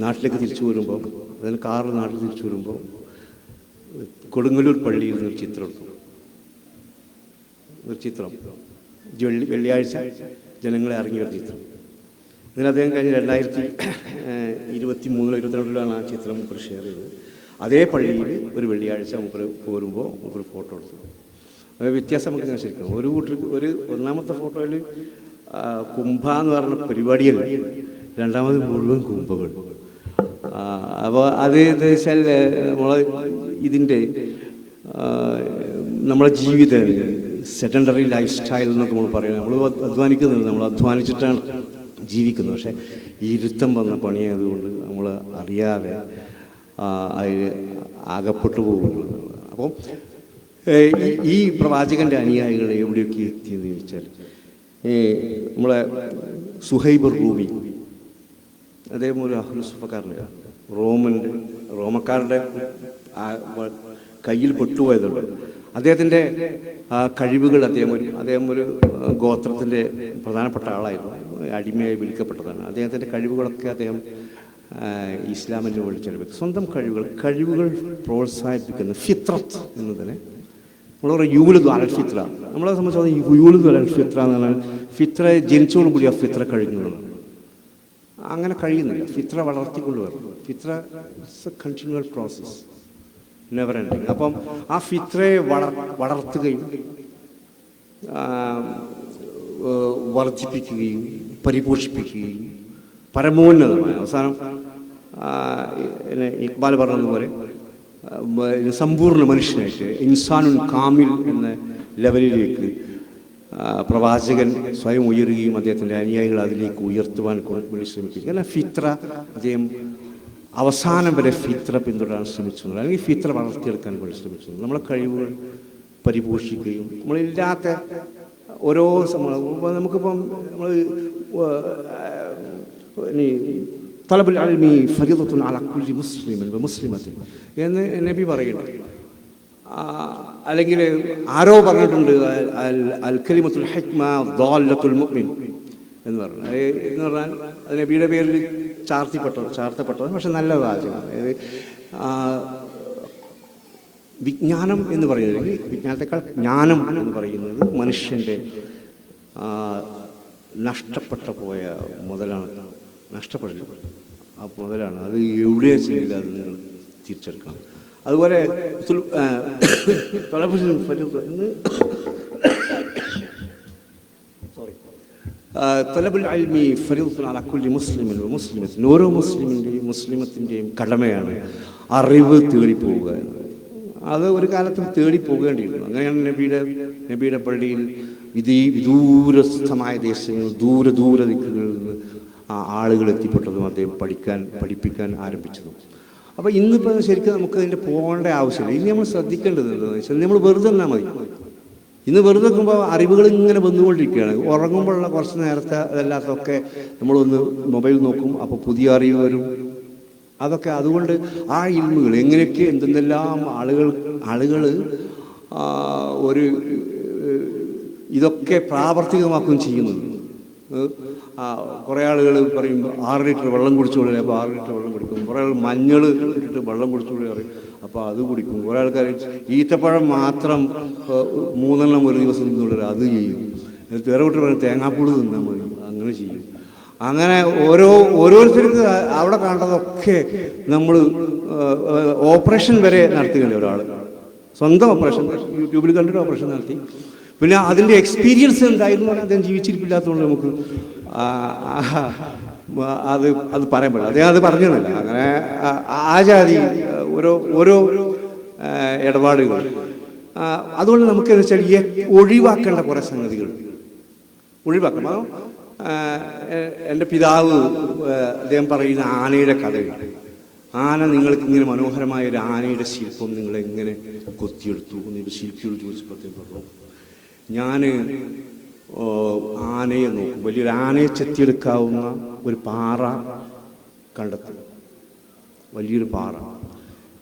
നാട്ടിലേക്ക് തിരിച്ചു വരുമ്പോൾ, അതിന് കാറിൽ നാട്ടിൽ തിരിച്ചു വരുമ്പോൾ കൊടുങ്ങല്ലൂർ പള്ളിയിൽ നിന്ന് ഒരു ചിത്രം വെള്ളിയാഴ്ച ജനങ്ങളെ ഇറങ്ങി ഒരു ചിത്രം. ഇതിന് അദ്ദേഹം കഴിഞ്ഞ് 2023-22 ആ ചിത്രം ഷെയർ ചെയ്തത്. അതേ പള്ളിയിൽ ഒരു വെള്ളിയാഴ്ച പോരുമ്പോൾ ഒരു ഫോട്ടോ എടുത്തു. വ്യത്യാസം നമുക്ക് ഞാൻ ശരിക്കും ഒരു ഒന്നാമത്തെ ഫോട്ടോയിൽ കുംഭ എന്ന് പറഞ്ഞ പരിപാടിയല്ല, രണ്ടാമത് മുഴുവൻ കുംഭകൾ. അപ്പോൾ അത് എന്താ വെച്ചാൽ നമ്മളെ ജീവിതം സെഡൻഡറി ലൈഫ് സ്റ്റൈൽ എന്നൊക്കെ നമ്മൾ പറയുന്നത്. നമ്മൾ അധ്വാനിക്കുന്നുണ്ട്, നമ്മൾ അധ്വാനിച്ചിട്ടാണ് ജീവിക്കുന്നത്. പക്ഷേ ഈ ഇരുത്തം വന്ന പണിയായതുകൊണ്ട് നമ്മൾ അറിയാതെ അതിൽ അകപ്പെട്ടു പോകുന്നു. അപ്പം ഈ പ്രവാചകൻ്റെ അനുയായികൾ എവിടെയൊക്കെ എത്തിയെന്ന് ചോദിച്ചാൽ, നമ്മളെ സുഹൈബ് റൂമി, അദ്ദേഹം ഒരു അഹ്ലുസുഫക്കാരനാണ്. റോമക്കാരുടെ കയ്യിൽ പെട്ടുപോയതുണ്ട്. അദ്ദേഹത്തിൻ്റെ കഴിവുകൾ, അദ്ദേഹം ഒരു ഗോത്രത്തിൻ്റെ പ്രധാനപ്പെട്ട ആളായിരുന്നു, അടിമയായി വിളിക്കപ്പെട്ടതാണ്. അദ്ദേഹത്തിൻ്റെ കഴിവുകളൊക്കെ അദ്ദേഹം ഇസ്ലാമിൻ്റെ വിളിച്ചെടുക്കും. സ്വന്തം കഴിവുകൾ പ്രോത്സാഹിപ്പിക്കുന്ന ഫിത്രത്ത് എന്നതിനെ നമ്മൾ പറയും യൂലുദ് അലൽ ഫിത്ര. നമ്മളെ സംബന്ധിച്ച് യൂലുദ് അലൽ ഫിത്ര എന്ന് പറഞ്ഞാൽ ഫിത്ര ജനിച്ചോടുകൂടി ആ ഫിത്ര കഴിഞ്ഞു. അങ്ങനെ കഴിയുന്നില്ല, ഫിത്ര വളർത്തിക്കൊണ്ട് വരണം. ഫിത്ര it's a continual process, never ending. അപ്പം ആ ഫിത്രയെ വളർത്തുകയും വർദ്ധിപ്പിക്കുകയും പരിപോഷിപ്പിക്കുകയും പരമോന്നതമായ അവസാനം ഇക്ബാൽ പറഞ്ഞതുപോലെ സമ്പൂർണ്ണ മനുഷ്യനായിട്ട് ഇൻസാനുൻ കാമിൽ എന്ന ലെവലിലേക്ക് പ്രവാചകൻ സ്വയം ഉയരുകയും അദ്ദേഹത്തിൻ്റെ അനുയായികൾ അതിലേക്ക് ഉയർത്തുവാൻ വേണ്ടി ശ്രമിക്കുകയും. കാരണം ഫിത്ര അദ്ദേഹം അവസാനം വരെ ഫിത്ര പിന്തുടരാൻ ശ്രമിച്ചു, അല്ലെങ്കിൽ ഫിത്ര വളർത്തിയെടുക്കാൻ വേണ്ടി ശ്രമിച്ചു. നമ്മളെ കഴിവുകൾ പരിപോഷിക്കുകയും നമ്മളില്ലാത്ത ഓരോ നമുക്കിപ്പം നമ്മൾ തലബുൽ ഇൽമി ഫരീദത്തുൻ അലാ കുല്ലി മുസ്ലിമിൻ വ മുസ്ലിമത്തിൻ എന്ന് നബി പറയുന്നുണ്ട്. അല്ലെങ്കിൽ ആരോ പറഞ്ഞിട്ടുണ്ട് അൽ കലിമത്തുൽ ഹിക്മ ദാലത്തുൽ മുഅ്മിൻ എന്ന് പറഞ്ഞാൽ അത് നബിയുടെ പേരിൽ ചാർത്തപ്പെട്ടത്. പക്ഷെ നല്ല വാചകം. വിജ്ഞാനം എന്ന് പറയുന്നത്, വിജ്ഞാനത്തെക്കാൾ ജ്ഞാനം എന്ന് പറയുന്നത് മനുഷ്യൻ്റെ നഷ്ടപ്പെട്ട പോയ മുതലാണ്. നഷ്ടപ്പെടില്ല, ആ മുതലാണ്. അത് എവിടെയാ ചെയ്യില്ല, അത് നിങ്ങൾ തിരിച്ചെടുക്കണം. അതുപോലെ തലബുൽ ഇൽമി ഫരീദത്തുൻ അലാ കുല്ലി മുസ്ലിമിൻ വ മുസ്ലിമത്തിൻ. ഓരോ മുസ്ലിമത്തിൻ്റെയും കടമയാണ് അറിവ് തേടിപ്പോവുക എന്നത്. അത് ഒരു കാലത്തും തേടിപ്പോകേണ്ടിയിരുന്നു. അങ്ങനെയാണ് നബിയുടെ പള്ളിയിൽ വിദൂരസ്ഥമായ ദേശങ്ങൾ, ദൂര ദിക്കുകളിൽ നിന്ന് ആളുകൾ എത്തിപ്പെട്ടതും അദ്ദേഹം പഠിപ്പിക്കാൻ ആരംഭിച്ചതും. അപ്പോൾ ഇന്നിപ്പോൾ ശരിക്കും നമുക്ക് അതിൻ്റെ പോകേണ്ട ആവശ്യമില്ല. ഇനി നമ്മൾ ശ്രദ്ധിക്കേണ്ടത് എന്താണെന്ന് വെച്ചാൽ, നമ്മൾ വെറുതെ എന്നാൽ മതി. ഇന്ന് വെറുതെ നോക്കുമ്പോൾ അറിവുകൾ ഇങ്ങനെ വന്നുകൊണ്ടിരിക്കുകയാണ്. ഉറങ്ങുമ്പോഴുള്ള കുറച്ച് നേരത്തെ അതല്ലാത്തൊക്കെ നമ്മളൊന്ന് മൊബൈൽ നോക്കും, അപ്പോൾ പുതിയ അറിവ് വരും. അതൊക്കെ അതുകൊണ്ട് ആ ഇൽമുകൾ എങ്ങനെയൊക്കെ എന്തെല്ലാം ആളുകൾ ഒരു ഇതൊക്കെ പ്രാവർത്തികമാക്കുകയും ചെയ്യുന്നുണ്ട്. കുറേ ആളുകൾ പറയും 6 ലിറ്റർ വെള്ളം കുടിച്ചുകൊള്ളി, അപ്പോൾ 6 ലിറ്റർ വെള്ളം കുടിക്കും. കുറേ ആൾ മഞ്ഞൾ ഇട്ടിട്ട് വെള്ളം കുടിച്ചുകൊള്ളി പറയും, അപ്പോൾ അത് കുടിക്കും. കുറേ ആൾക്കാർ ഈത്തപ്പഴം മാത്രം 3 എണ്ണം ഒരു ദിവസം തിന്നുള്ളിൽ അത് ചെയ്യും. വേറെ കൂട്ടി പറയും തേങ്ങാപ്പൂള് തിന്നാൽ മതി, അങ്ങനെ ചെയ്യും. അങ്ങനെ ഓരോരുത്തർക്ക് അവിടെ കാണുന്നതൊക്കെ നമ്മൾ ഓപ്പറേഷൻ വരെ നടത്തുകയാണ്. ഒരാൾ സ്വന്തം ഓപ്പറേഷൻ യൂട്യൂബിൽ കണ്ടിട്ട് ഓപ്പറേഷൻ നടത്തി. പിന്നെ അതിൻ്റെ എക്സ്പീരിയൻസ് ഉണ്ടായിരുന്നു. അദ്ദേഹം ജീവിച്ചിരിപ്പില്ലാത്തതുകൊണ്ട് നമുക്ക് അത് പറയാൻ പറ്റില്ല. അദ്ദേഹം അത് പറഞ്ഞില്ല. അങ്ങനെ ആ ജാതി ഓരോ ഇടപാടുകൾ. അതുകൊണ്ട് നമുക്കെന്ന് വെച്ചാൽ ഒഴിവാക്കേണ്ട കുറേ സംഗതികൾ ഒഴിവാക്കണം. എൻ്റെ പിതാവ് അദ്ദേഹം പറയുന്ന ആനയുടെ കഥയുണ്ട്. ആന നിങ്ങൾക്ക് ഇങ്ങനെ മനോഹരമായ ഒരു ആനയുടെ ശില്പം നിങ്ങളെങ്ങനെ കൊത്തിയെടുത്തു എന്ന് ശില്പിയോട് ചോദിച്ചപ്പോൾ പറഞ്ഞു, ഞാൻ ആനയെ നോക്കും, വലിയൊരു ആനയെ ചെത്തിയെടുക്കാവുന്ന ഒരു പാറ കണ്ടെത്തും, വലിയൊരു പാറ.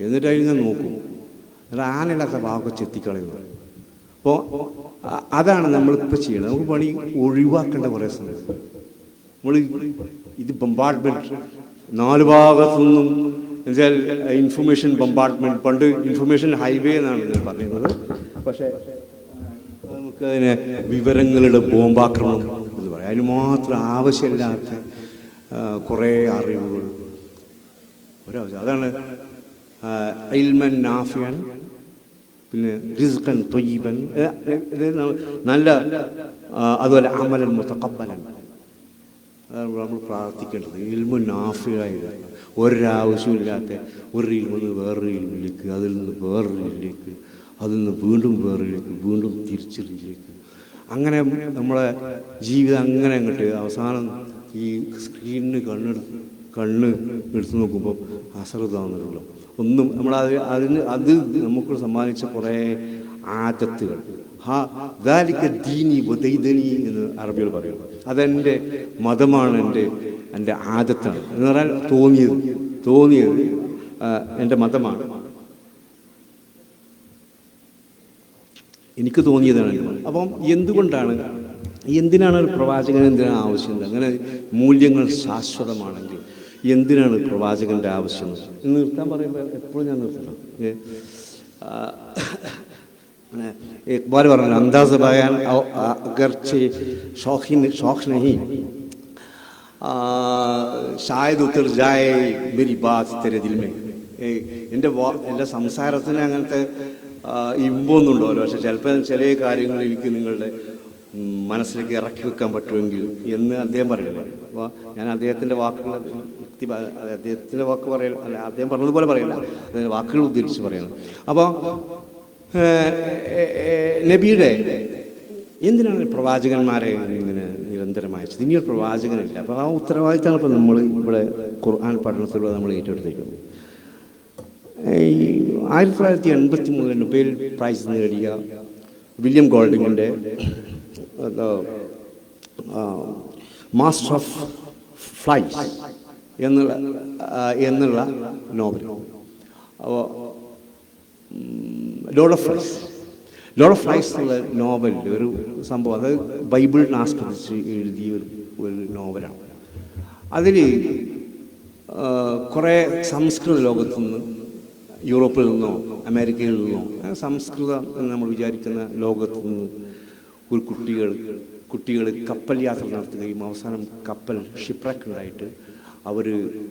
എന്നിട്ട് അതിനെ നോക്കും, എന്നിട്ട് ആനയില്ലാത്ത ഭാഗമൊക്കെ ചെത്തിക്കളയുന്നത്. അപ്പോൾ അതാണ് നമ്മളിപ്പോൾ ചെയ്യണത്. നമുക്ക് പണി ഒഴിവാക്കേണ്ട കുറേ സമയം. നമ്മൾ ഇത് ബൊമ്പാർട്ട്മെൻറ്റ് 4 ഭാഗത്തു നിന്നും എന്നുവെച്ചാൽ ഇൻഫർമേഷൻ ബൊമ്പാർട്ട്മെൻറ്റ്, പണ്ട് ഇൻഫർമേഷൻ ഹൈവേ എന്നാണ് ഇതിൽ പറയുന്നത്. പക്ഷേ നമുക്കതിനെ വിവരങ്ങളുടെ ബോംബാക്രമണം എന്ന് പറയാം. അതിന് മാത്രം ആവശ്യമില്ലാത്ത കുറേ അറിവുകൾ ഒരാവശ്യം. അതാണ് ഇൽമൻ നാഫിയൻ, പിന്നെ റിസ്ഖൻ ത്വയ്യിബൻ, നല്ല, അതുപോലെ അമലൻ മുതഖബ്ബലൻ. അതാണ് നമ്മൾ പ്രാർത്ഥിക്കേണ്ടത്. ഇൽമു നാഫിയായ, ഒരാവശ്യമില്ലാത്ത ഒരു ഇൽമിൽ നിന്ന് വേറൊരു ഇൽമിലേക്ക്, അതിൽ നിന്ന് വേറൊരു ഇൽമിലേക്ക്, അതിൽ നിന്ന് വീണ്ടും വേറൊരിലേക്ക്, വീണ്ടും തിരിച്ചറിയിലേക്ക്. അങ്ങനെ നമ്മളെ ജീവിതം അങ്ങനെ അങ്ങോട്ട് അവസാനം ഈ സ്ക്രീനിന് കണ്ണ് എടുത്തു നോക്കുമ്പോൾ അശ്രദ്ധാവുന്നല്ലോ ഒന്നും അത് നമുക്ക് സമ്മാനിച്ച കുറേ ആദത്തുകൾ. ദീനി വദൈദനി എന്ന് അറബികൾ പറയും. അതെൻ്റെ മതമാണ്, എൻ്റെ ആദത്താണ് എന്ന് പറഞ്ഞാൽ തോന്നിയത് എൻ്റെ മതമാണ്, എനിക്ക് തോന്നിയതാണ്. അപ്പം എന്തിനാണ് ഒരു പ്രവാചകൻ, എന്തിനാണ് ആവശ്യം? അങ്ങനെ മൂല്യങ്ങൾ ശാശ്വതമാണെങ്കിൽ എന്തിനാണ് പ്രവാചകൻ്റെ ആവശ്യം എന്ന് നിർത്താൻ പറയുമ്പോൾ എപ്പോഴും ഞാൻ നിർത്തണം. ഇക്ബാൽ പറഞ്ഞു, അന്താസ് ബയാൻ അഗർച്ചെ ഷോഖ് നഹീ ഷായദ് ഉത്തർ ജായേ മേരി ബാത് തെരെ ദിൽ മേ. എൻ്റെ സംസാരത്തിന് അങ്ങനത്തെ ഇമ്പൊന്നുണ്ടാവല്ലോ, പക്ഷെ ചിലപ്പോൾ ചില കാര്യങ്ങൾ എനിക്ക് നിങ്ങളുടെ മനസ്സിലേക്ക് ഇറക്കി വെക്കാൻ പറ്റുമെങ്കിൽ എന്ന് അദ്ദേഹം പറയുന്നത്. അപ്പോൾ ഞാൻ അദ്ദേഹത്തിൻ്റെ വാക്കുകൾ അദ്ദേഹത്തിൻ്റെ വാക്ക് പറയല, അല്ല അദ്ദേഹം പറഞ്ഞതുപോലെ പറയില്ല, വാക്കുകൾ ഉദ്ധരിച്ച് പറയണം. അപ്പോൾ നബിയുടെ എന്തിനാണ് പ്രവാചകന്മാരെ ഇങ്ങനെ നിരന്തരമായി ഇനിയൊരു പ്രവാചകനില്ല? അപ്പോൾ ആ ഉത്തരവാദിത്തമാണ് ഇപ്പോൾ നമ്മൾ ഇവിടെ ഖുർആൻ പഠനത്തിലൂടെ നമ്മൾ ഏറ്റെടുത്തേക്കുന്നത്. 1983 നൊബേൽ പ്രൈസ് നേടിയ വില്യം ഗോൾഡിങ്ങിൻ്റെ മാസ്റ്റർ ഓഫ് ഫ്ലൈസ് എന്നുള്ള നോവൽ, അപ്പോൾ ലോർഡ് ഓഫ് ഫ്ലൈസ് എന്നുള്ള നോവൽ ഒരു സംഭവം, അത് ബൈബിളിനെ ആസ്പദിച്ച് എഴുതിയ ഒരു നോവലാണ്. അതിൽ കുറേ സംസ്കൃത ലോകത്തു നിന്ന്, യൂറോപ്പിൽ നിന്നോ അമേരിക്കയിൽ നിന്നോ സംസ്കൃതം എന്ന് നമ്മൾ വിചാരിക്കുന്ന ലോകത്തു നിന്ന് ഒരു കുട്ടികൾ കപ്പൽ യാത്ര നടത്തുകയും അവസാനം കപ്പൽ ഷിപ്രക്ക് ഉണ്ടായിട്ട് അവർ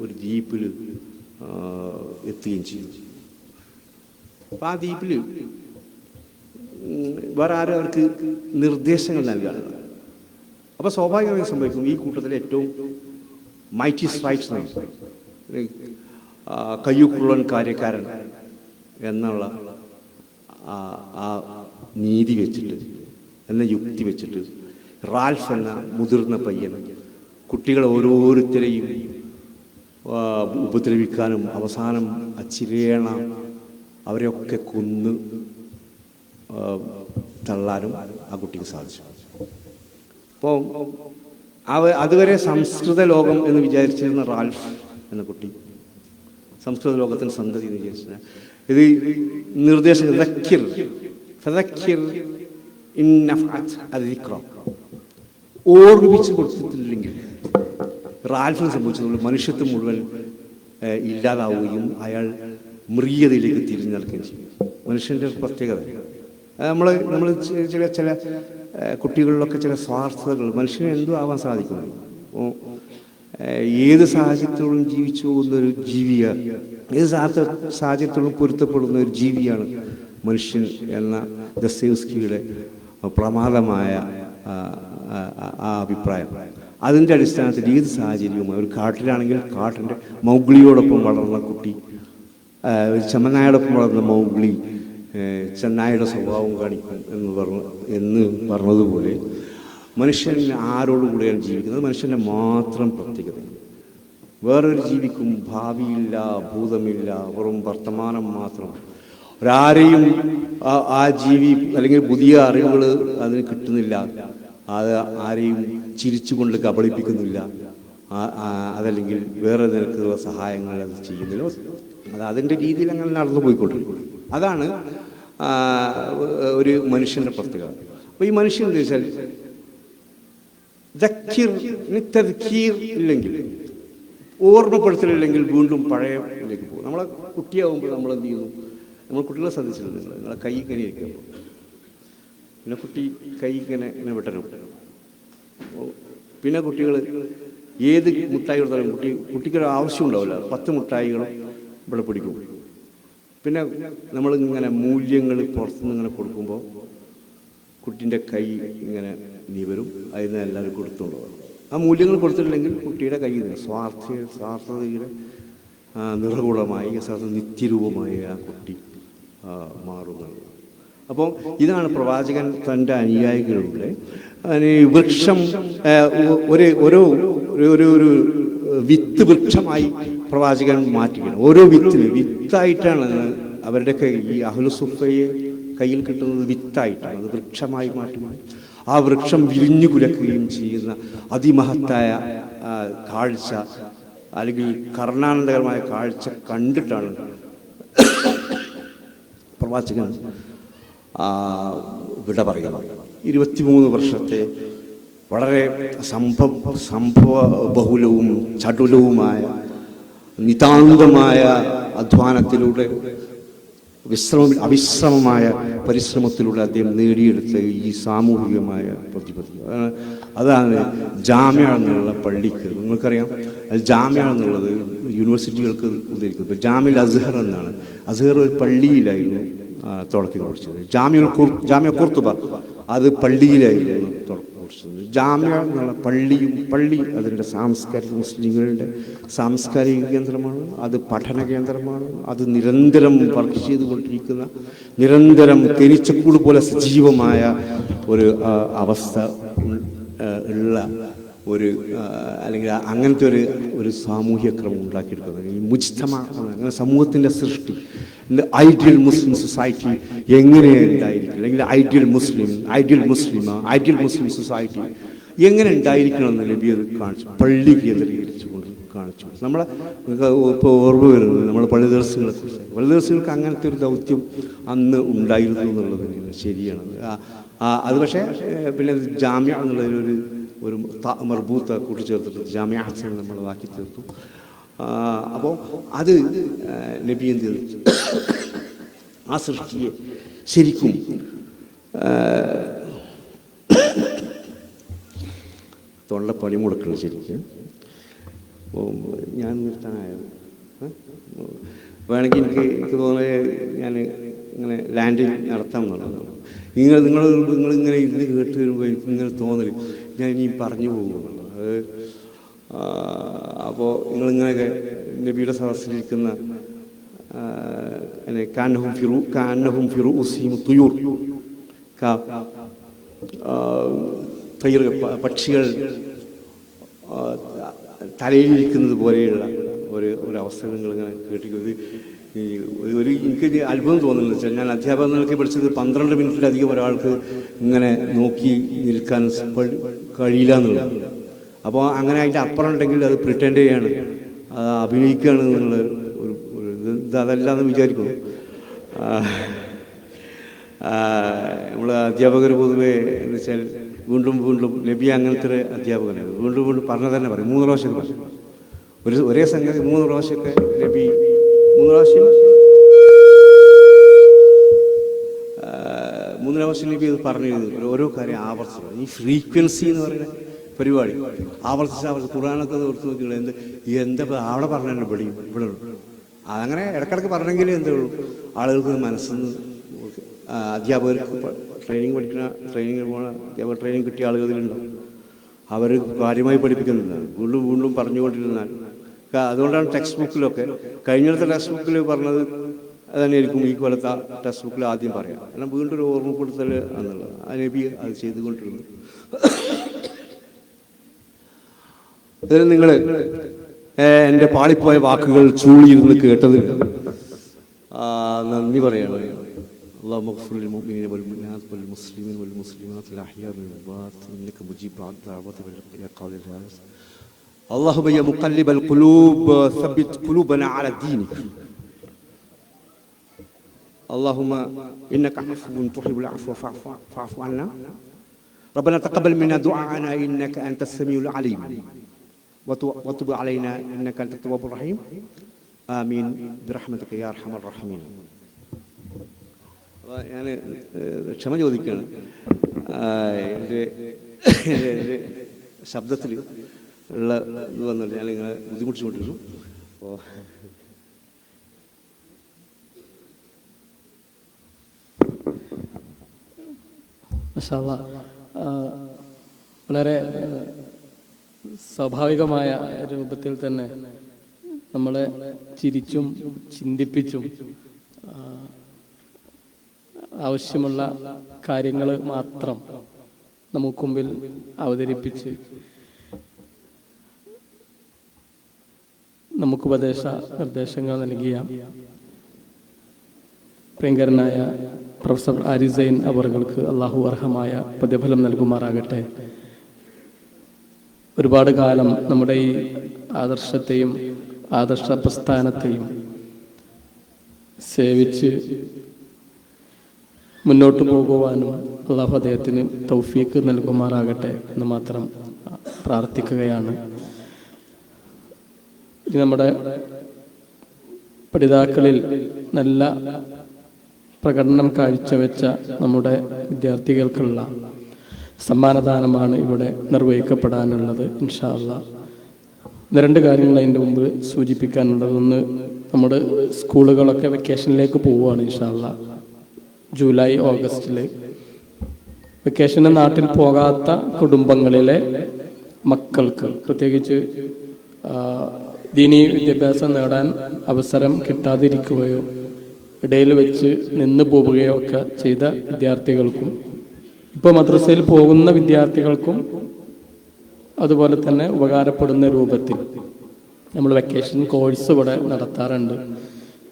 ഒരു ദ്വീപിൽ എത്തുകയും ചെയ്തു. അപ്പം ആ ദ്വീപിൽ വേറെ ആരും അവർക്ക് നിർദ്ദേശങ്ങൾ നൽകാണ്. അപ്പോൾ സ്വാഭാവികമായി സംഭവിക്കും, ഈ കൂട്ടത്തിലെ ഏറ്റവും മൈറ്റി സ്ട്രൈക്സ്, കയ്യൂക്കുള്ളൻ കാര്യക്കാരൻ എന്നുള്ള ആ നീതി വെച്ചിട്ട്, എന്ന യുക്തി വെച്ചിട്ട് റാൽഫ് എന്ന മുതിർന്ന പയ്യൻ കുട്ടികളെ ഓരോരുത്തരെയും ഉപദ്രവിക്കാനും അവസാനം അച്ചിരേണ അവരെയൊക്കെ കൊന്ന് തള്ളാനും ആ കുട്ടിക്ക് സാധിച്ചു. അപ്പോൾ അതുവരെ സംസ്കൃത ലോകം എന്ന് വിചാരിച്ചിരുന്ന റാൽഫ് എന്ന കുട്ടി, സംസ്കൃത ലോകത്തിന് സന്തതി എന്ന് വിചാരിച്ചിരുന്ന ഇത് നിർദ്ദേശം ഓർമ്മിപ്പിച്ച് കൊടുത്തിട്ടില്ലെങ്കിൽ റാൽഫിന് സംഭവിച്ചതുപോലെ മനുഷ്യത്വം മുഴുവൻ ഇല്ലാതാവുകയും അയാൾ മൃഗീയതയിലേക്ക് തിരിഞ്ഞു നടക്കുകയും ചെയ്യും. മനുഷ്യൻ്റെ പ്രത്യേകത നമ്മൾ ചില കുട്ടികളിലൊക്കെ ചില സ്വാർത്ഥതകൾ, മനുഷ്യന് എന്തും ആവാൻ സാധിക്കുന്നു. ഏത് സാഹചര്യത്തോടും ജീവിച്ചു പോകുന്ന ഒരു ജീവിയാണ്, ഏത് സാഹചര്യത്തോടും പൊരുത്തപ്പെടുന്ന ഒരു ജീവിയാണ് മനുഷ്യൻ എന്ന ദസ്തയേവ്സ്കിയുടെ പ്രമാദമായ ആ അഭിപ്രായം. അതിൻ്റെ അടിസ്ഥാനത്തിൽ ഏത് സാഹചര്യവും, ഒരു കാട്ടിലാണെങ്കിൽ കാട്ടിൻ്റെ മൗഗ്ലിയോടൊപ്പം വളർന്ന കുട്ടി, ചെമ്മനായോടൊപ്പം വളർന്ന മൗഗ്ലി ചെന്നായുടെ സ്വഭാവം കാണിക്കും എന്ന് പറഞ്ഞതുപോലെ മനുഷ്യൻ ആരോടുകൂടെയാണ് ജീവിക്കുന്നത്, മനുഷ്യൻ്റെ മാത്രം പ്രത്യേകത. വേറൊരു ജീവിക്കും ഭാവിയില്ല, ഭൂതമില്ല, വെറും വർത്തമാനം മാത്രം. ഒരാരെയും ആ ജീവി അല്ലെങ്കിൽ പുതിയ അറിവുകൾ അതിന് കിട്ടുന്നില്ല, അത് ആരെയും ചിരിച്ചുകൊണ്ട് കബളിപ്പിക്കുന്നില്ല, അതല്ലെങ്കിൽ വേറെ നിരക്കുള്ള സഹായങ്ങൾ അത് ചെയ്യുന്നില്ല. അത് അതിൻ്റെ രീതിയിൽ അങ്ങനെ നടന്നു പോയിക്കൊണ്ടിരിക്കും. അതാണ് ഒരു മനുഷ്യൻ്റെ പ്രത്യേകത. അപ്പോൾ ഈ മനുഷ്യൻ എന്താ വെച്ചാൽ തദ്കീർ ഇല്ലെങ്കിൽ, ഓർമ്മപ്പെടുത്തലില്ലെങ്കിൽ വീണ്ടും പഴയതിലേക്ക് പോകും. നമ്മളെ കുട്ടിയാവുമ്പോൾ നമ്മൾ എന്ത് ചെയ്യുന്നു? നമ്മൾ കുട്ടികളെ ശ്രദ്ധിച്ചിട്ടുണ്ട്, നിങ്ങളെ കൈ ഇങ്ങനെ ഇരിക്കും, പിന്നെ കുട്ടി കൈ ഇങ്ങനെ വിട്ടരും. പിന്നെ കുട്ടികൾ ഏത് മുട്ടായി കൊടുത്താലും കുട്ടിക്കൊരു ആവശ്യം ഉണ്ടാവില്ല, 10 മുട്ടായികളും ഇവിടെ പിടിക്കും. പിന്നെ നമ്മളിങ്ങനെ മൂല്യങ്ങൾ പുറത്തുനിന്ന് ഇങ്ങനെ കൊടുക്കുമ്പോൾ കുട്ടീൻ്റെ കൈ ഇങ്ങനെ നിവരും, അതിന് എല്ലാവരും കൊടുത്തുകൊണ്ടുപോകും. ആ മൂല്യങ്ങൾ കൊടുത്തിട്ടില്ലെങ്കിൽ കുട്ടിയുടെ കയ്യിൽ നിന്ന് സ്വാർത്ഥതയുടെ നിറകുളമായി നിത്യരൂപമായി ആ കുട്ടി മാറുന്നത്. അപ്പോൾ ഇതാണ് പ്രവാചകൻ തൻ്റെ അനുയായികളുടെ വൃക്ഷം ഒരു വിത്ത് വൃക്ഷമായി പ്രവാചകൻ മാറ്റുകയാണ്. ഓരോ വിത്തായിട്ടാണ് അവരുടെയൊക്കെ ഈ അഹ്ലുസുഫയെ കയ്യിൽ കിട്ടുന്നത്, വിത്തായിട്ടാണ്. അത് വൃക്ഷമായി മാറ്റുകയാണ്. ആ വൃക്ഷം വിരിഞ്ഞു കുലക്കുകയും ചെയ്യുന്ന അതിമഹത്തായ കാഴ്ച, അല്ലെങ്കിൽ കർണാനന്ദകരമായ കാഴ്ച കണ്ടിട്ടാണ് പ്രവാചകൻ വിട പറയുന്നത്. 23 വർഷത്തെ വളരെ സംഭവ ബഹുലവും ചടുലവുമായ നിതാന്തമായ അധ്വാനത്തിലൂടെ അവിശ്രമമായ പരിശ്രമത്തിലൂടെ അദ്ദേഹം നേടിയെടുത്ത ഈ സാമൂഹികമായ പ്രതിബദ്ധത, അതാണ് ജാമ്യ എന്നുള്ള പള്ളിക്ക്. നിങ്ങൾക്കറിയാം, ജാമ്യ എന്നുള്ളത് യൂണിവേഴ്സിറ്റികൾക്ക് ഉദ്ധരിക്കുന്നത്. ജാമിൽ അസ്ഹർ എന്നാണ്. അസ്ഹർ ഒരു പള്ളിയിലായിരുന്നു തുടക്കി കുറിച്ചത്. ജാമ്യ ഖുർത്തുബ അത് പള്ളിയിലായിരുന്നു തുടക്കം കുറിച്ചത്. ജാമ്യ എന്നുള്ള പള്ളി അതിൻ്റെ മുസ്ലിങ്ങളുടെ സാംസ്കാരിക കേന്ദ്രമാണ്, അത് പഠന കേന്ദ്രമാണ്, അത് നിരന്തരം വർക്ക് ചെയ്തുകൊണ്ടിരിക്കുന്ന, നിരന്തരം തേനീച്ചക്കൂട് പോലെ സജീവമായ ഒരു അവസ്ഥ ഉള്ള ഒരു അല്ലെങ്കിൽ അങ്ങനത്തെ ഒരു സാമൂഹ്യ ക്രമം ഉണ്ടാക്കിയെടുക്കുന്നത്. ഈ മുജ്തമ അങ്ങനെ സമൂഹത്തിൻ്റെ സൃഷ്ടി, ഐഡിയൽ മുസ്ലിം സൊസൈറ്റി എങ്ങനെയാണ് ഉണ്ടായിരിക്കും, അല്ലെങ്കിൽ ഐഡിയൽ മുസ്ലിം സൊസൈറ്റി എങ്ങനെ ഉണ്ടായിരിക്കണമെന്ന് നബി അത് കാണിച്ചു, പള്ളി കേന്ദ്രീകരിച്ചുകൊണ്ട് കാണിച്ചു. നമ്മളെ ഇപ്പോൾ ഓർമ്മ വരുന്നത് നമ്മൾ പള്ളി ദിവസങ്ങൾക്ക് അങ്ങനത്തെ ഒരു ദൗത്യം അന്ന് ഉണ്ടായിരുന്നു എന്നുള്ളത് ശരിയാണ്. അത് പക്ഷേ പിന്നെ ജാമ്യ എന്നുള്ളതിലൊരു മർബൂത്ത കൂട്ടിച്ചേർത്തിട്ട് ജാമ്യ ഹസൻ നമ്മൾ ആക്കി തീർത്തു. അപ്പോൾ അത് നബി എന്ത് ചെയ്തു? ആ സൃഷ്ടിയെ ശരിക്കും തൊള്ള പണിമുടക്കണം ശരിക്കും. അപ്പോൾ ഞാൻ നിർത്താനായത് വേണമെങ്കിൽ എനിക്ക് തോന്നുന്നത് ഞാൻ ഇങ്ങനെ ലാൻഡിങ് നടത്താം എന്നുള്ളതാണ്. നിങ്ങളിങ്ങനെ ഇരുന്ന് കേട്ട് വരുമ്പോൾ എനിക്കിങ്ങനെ തോന്നല് ഞാൻ ഇനി പറഞ്ഞു പോകുന്നുള്ളത്. അത് അപ്പോൾ നിങ്ങളിങ്ങനെയൊക്കെ നബിയുടെ സദസ്സിലിരിക്കുന്ന പക്ഷികൾ തലയിലിരിക്കുന്നത് പോലെയുള്ള ഒരു അവസ്ഥ നിങ്ങളിങ്ങനെ കേട്ടിരിക്കുന്നത്. ഈ എനിക്ക് അത്ഭുതം തോന്നുന്നത് വെച്ചാൽ, ഞാൻ അധ്യാപകൻ നിലയ്ക്ക് പഠിച്ചത് 12 മിനിറ്റിലധികം ഒരാൾക്ക് ഇങ്ങനെ നോക്കി നിൽക്കാൻ കഴിയില്ല എന്നുള്ളത്. അപ്പോൾ അങ്ങനെ അതിൻ്റെ അപ്പുറം ഉണ്ടെങ്കിൽ അത് പ്രിറ്റൻഡ് ചെയ്യാണ്, അത് അഭിനയിക്കുകയാണ് എന്നുള്ള ഇത് അതല്ല എന്ന് വിചാരിക്കുന്നു. നമ്മൾ അധ്യാപകർ പൊതുവെ എന്ന് വെച്ചാൽ വീണ്ടും വീണ്ടും നബി അങ്ങനത്തെ ഒരു അധ്യാപകനാണ്. വീണ്ടും വീണ്ടും പറഞ്ഞ തന്നെ പറയും, 3 പ്രാവശ്യം പറയും ഒരേ സംഗതി 3 പ്രാവശ്യമൊക്കെ നബി 3 പ്രാവശ്യം നബി അത് പറഞ്ഞു. ഓരോ കാര്യം ആവർത്തിച്ചു. ഈ ഫ്രീക്വൻസി എന്ന് പറയുന്ന പരിപാടി ആവർത്തിച്ച് ഖുർആനൊക്കെ ഓർത്ത് നോക്കിയുള്ളത് എന്താ അവിടെ പറഞ്ഞ ഇവിടെ ഉള്ളൂ. അതങ്ങനെ ഇടക്കിടക്ക് പറഞ്ഞെങ്കിൽ എന്തേ ഉള്ളൂ, ആളുകൾക്ക് മനസ്സിന്ന് അധ്യാപകർക്ക് ട്രെയിനിങ് പോണ അധ്യാപകർ ട്രെയിനിങ് കിട്ടിയ ആളുകളിലുണ്ടാവും. അവർ കാര്യമായി പഠിപ്പിക്കുന്നില്ല, വീണ്ടും വീണ്ടും പറഞ്ഞുകൊണ്ടിരുന്നാൽ. അതുകൊണ്ടാണ് ടെക്സ്റ്റ് ബുക്കിലൊക്കെ കഴിഞ്ഞിടത്തെ ടെക്സ്റ്റ് ബുക്കിൽ പറഞ്ഞത് അതന്നെയായിരിക്കും ഈ കൊല്ലത്തെ ടെക്സ്റ്റ് ബുക്കിൽ ആദ്യം പറയാം. കാരണം വീണ്ടും ഒരു ഓർമ്മപ്പെടുത്തൽ എന്നുള്ളത് ആ നബി അത് ചെയ്തുകൊണ്ടിരുന്നു. അതിന് നിങ്ങൾ എൻ്റെ പാളിപ്പോയ വാക്കുകൾ ചൂളിയിരുന്ന് കേട്ടത് നന്ദി പറയാണ്. اللهم اغفر للمؤمنين والمؤمنات والمسلمين والمسلمات الأحياء والأموات إنك مجيب الدعوات يا قاضي الناس. اللهم يا مقلب القلوب ثبت قلوبنا على دينك. اللهم إنك عفو تحب العفو فاعف عنا. ربنا تقبل منا دعاءنا إنك أنت السميع العليم وتب علينا إنك أنت التواب الرحيم. آمين برحمتك يا أرحم الراحمين. ഞാൻ ക്ഷമ ചോദിക്കുകയാണ്. എൻ്റെ ശബ്ദത്തിൽ ഉള്ള ഇത് വന്നില്ല, ഞാൻ നിങ്ങളെ ബുദ്ധിമുട്ടിച്ചുകൊണ്ടിരുന്നു. അപ്പോൾ വളരെ സ്വാഭാവികമായ രൂപത്തിൽ തന്നെ നമ്മളെ ചിരിച്ചും ചിന്തിപ്പിച്ചും ആവശ്യമുള്ള കാര്യങ്ങൾ മാത്രം നമുക്ക് മുമ്പിൽ അവതരിപ്പിച്ച് നമുക്ക് നിർദ്ദേശങ്ങൾ നൽകിയ പ്രിയങ്കരനായ പ്രൊഫസർ ആരിസൈൻ അവർക്ക് അള്ളാഹു അർഹമായ പ്രതിഫലം നൽകുമാറാകട്ടെ. ഒരുപാട് കാലം നമ്മുടെ ഈ ആദർശത്തെയും ആദർശ പ്രസ്ഥാനത്തെയും സേവിച്ച് മുന്നോട്ട് പോകുവാനും അള്ളാഹു അദ്ദേഹത്തിന് തൗഫീക്ക് നൽകുമാറാകട്ടെ എന്ന് മാത്രം പ്രാർത്ഥിക്കുകയാണ്. നമ്മുടെ പഠിതാക്കളിൽ നല്ല പ്രകടനം കാഴ്ചവെച്ച നമ്മുടെ വിദ്യാർത്ഥികൾക്കുള്ള സമ്മാനദാനമാണ് ഇവിടെ നിർവഹിക്കപ്പെടാനുള്ളത്. ഇൻഷാ അല്ലാഹ് 2 കാര്യങ്ങൾ അതിൻ്റെ മുമ്പ് സൂചിപ്പിക്കാനുള്ളത്. ഒന്ന്, നമ്മുടെ സ്കൂളുകളൊക്കെ വെക്കേഷനിലേക്ക് പോവുകയാണ് ഇൻഷാ അല്ലാഹ്. ജൂലൈ ഓഗസ്റ്റിൽ വെക്കേഷന് നാട്ടിൽ പോകാത്ത കുടുംബങ്ങളിലെ മക്കൾക്ക്, പ്രത്യേകിച്ച് ദീനീ വിദ്യാഭ്യാസം നേടാൻ അവസരം കിട്ടാതിരിക്കുകയോ ഇടയിൽ വെച്ച് നിന്ന് പോവുകയോ ഒക്കെ ചെയ്ത വിദ്യാർത്ഥികൾക്കും, ഇപ്പോൾ മദ്രസയിൽ പോകുന്ന വിദ്യാർത്ഥികൾക്കും അതുപോലെ തന്നെ ഉപകാരപ്പെടുന്ന രൂപത്തിൽ നമ്മൾ വെക്കേഷൻ കോഴ്സ് ഇവിടെ നടത്താറുണ്ട്.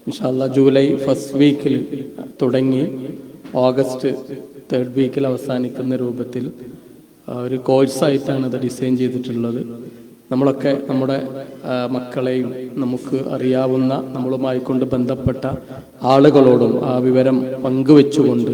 ഇൻഷാ അല്ലാഹ് ജൂലൈ ഫസ്റ്റ് വീക്കിൽ തുടങ്ങി ഓഗസ്റ്റ് 3rd വീക്കിൽ അവസാനിക്കുന്ന രൂപത്തിൽ ഒരു കോഴ്സായിട്ടാണ് അത് ഡിസൈൻ ചെയ്തിട്ടുള്ളത്. നമ്മളൊക്കെ നമ്മുടെ മക്കളെയും നമുക്ക് അറിയാവുന്ന നമ്മളുമായി കൊണ്ട് ബന്ധപ്പെട്ട ആളുകളോടും ആ വിവരം പങ്കുവെച്ചുകൊണ്ട്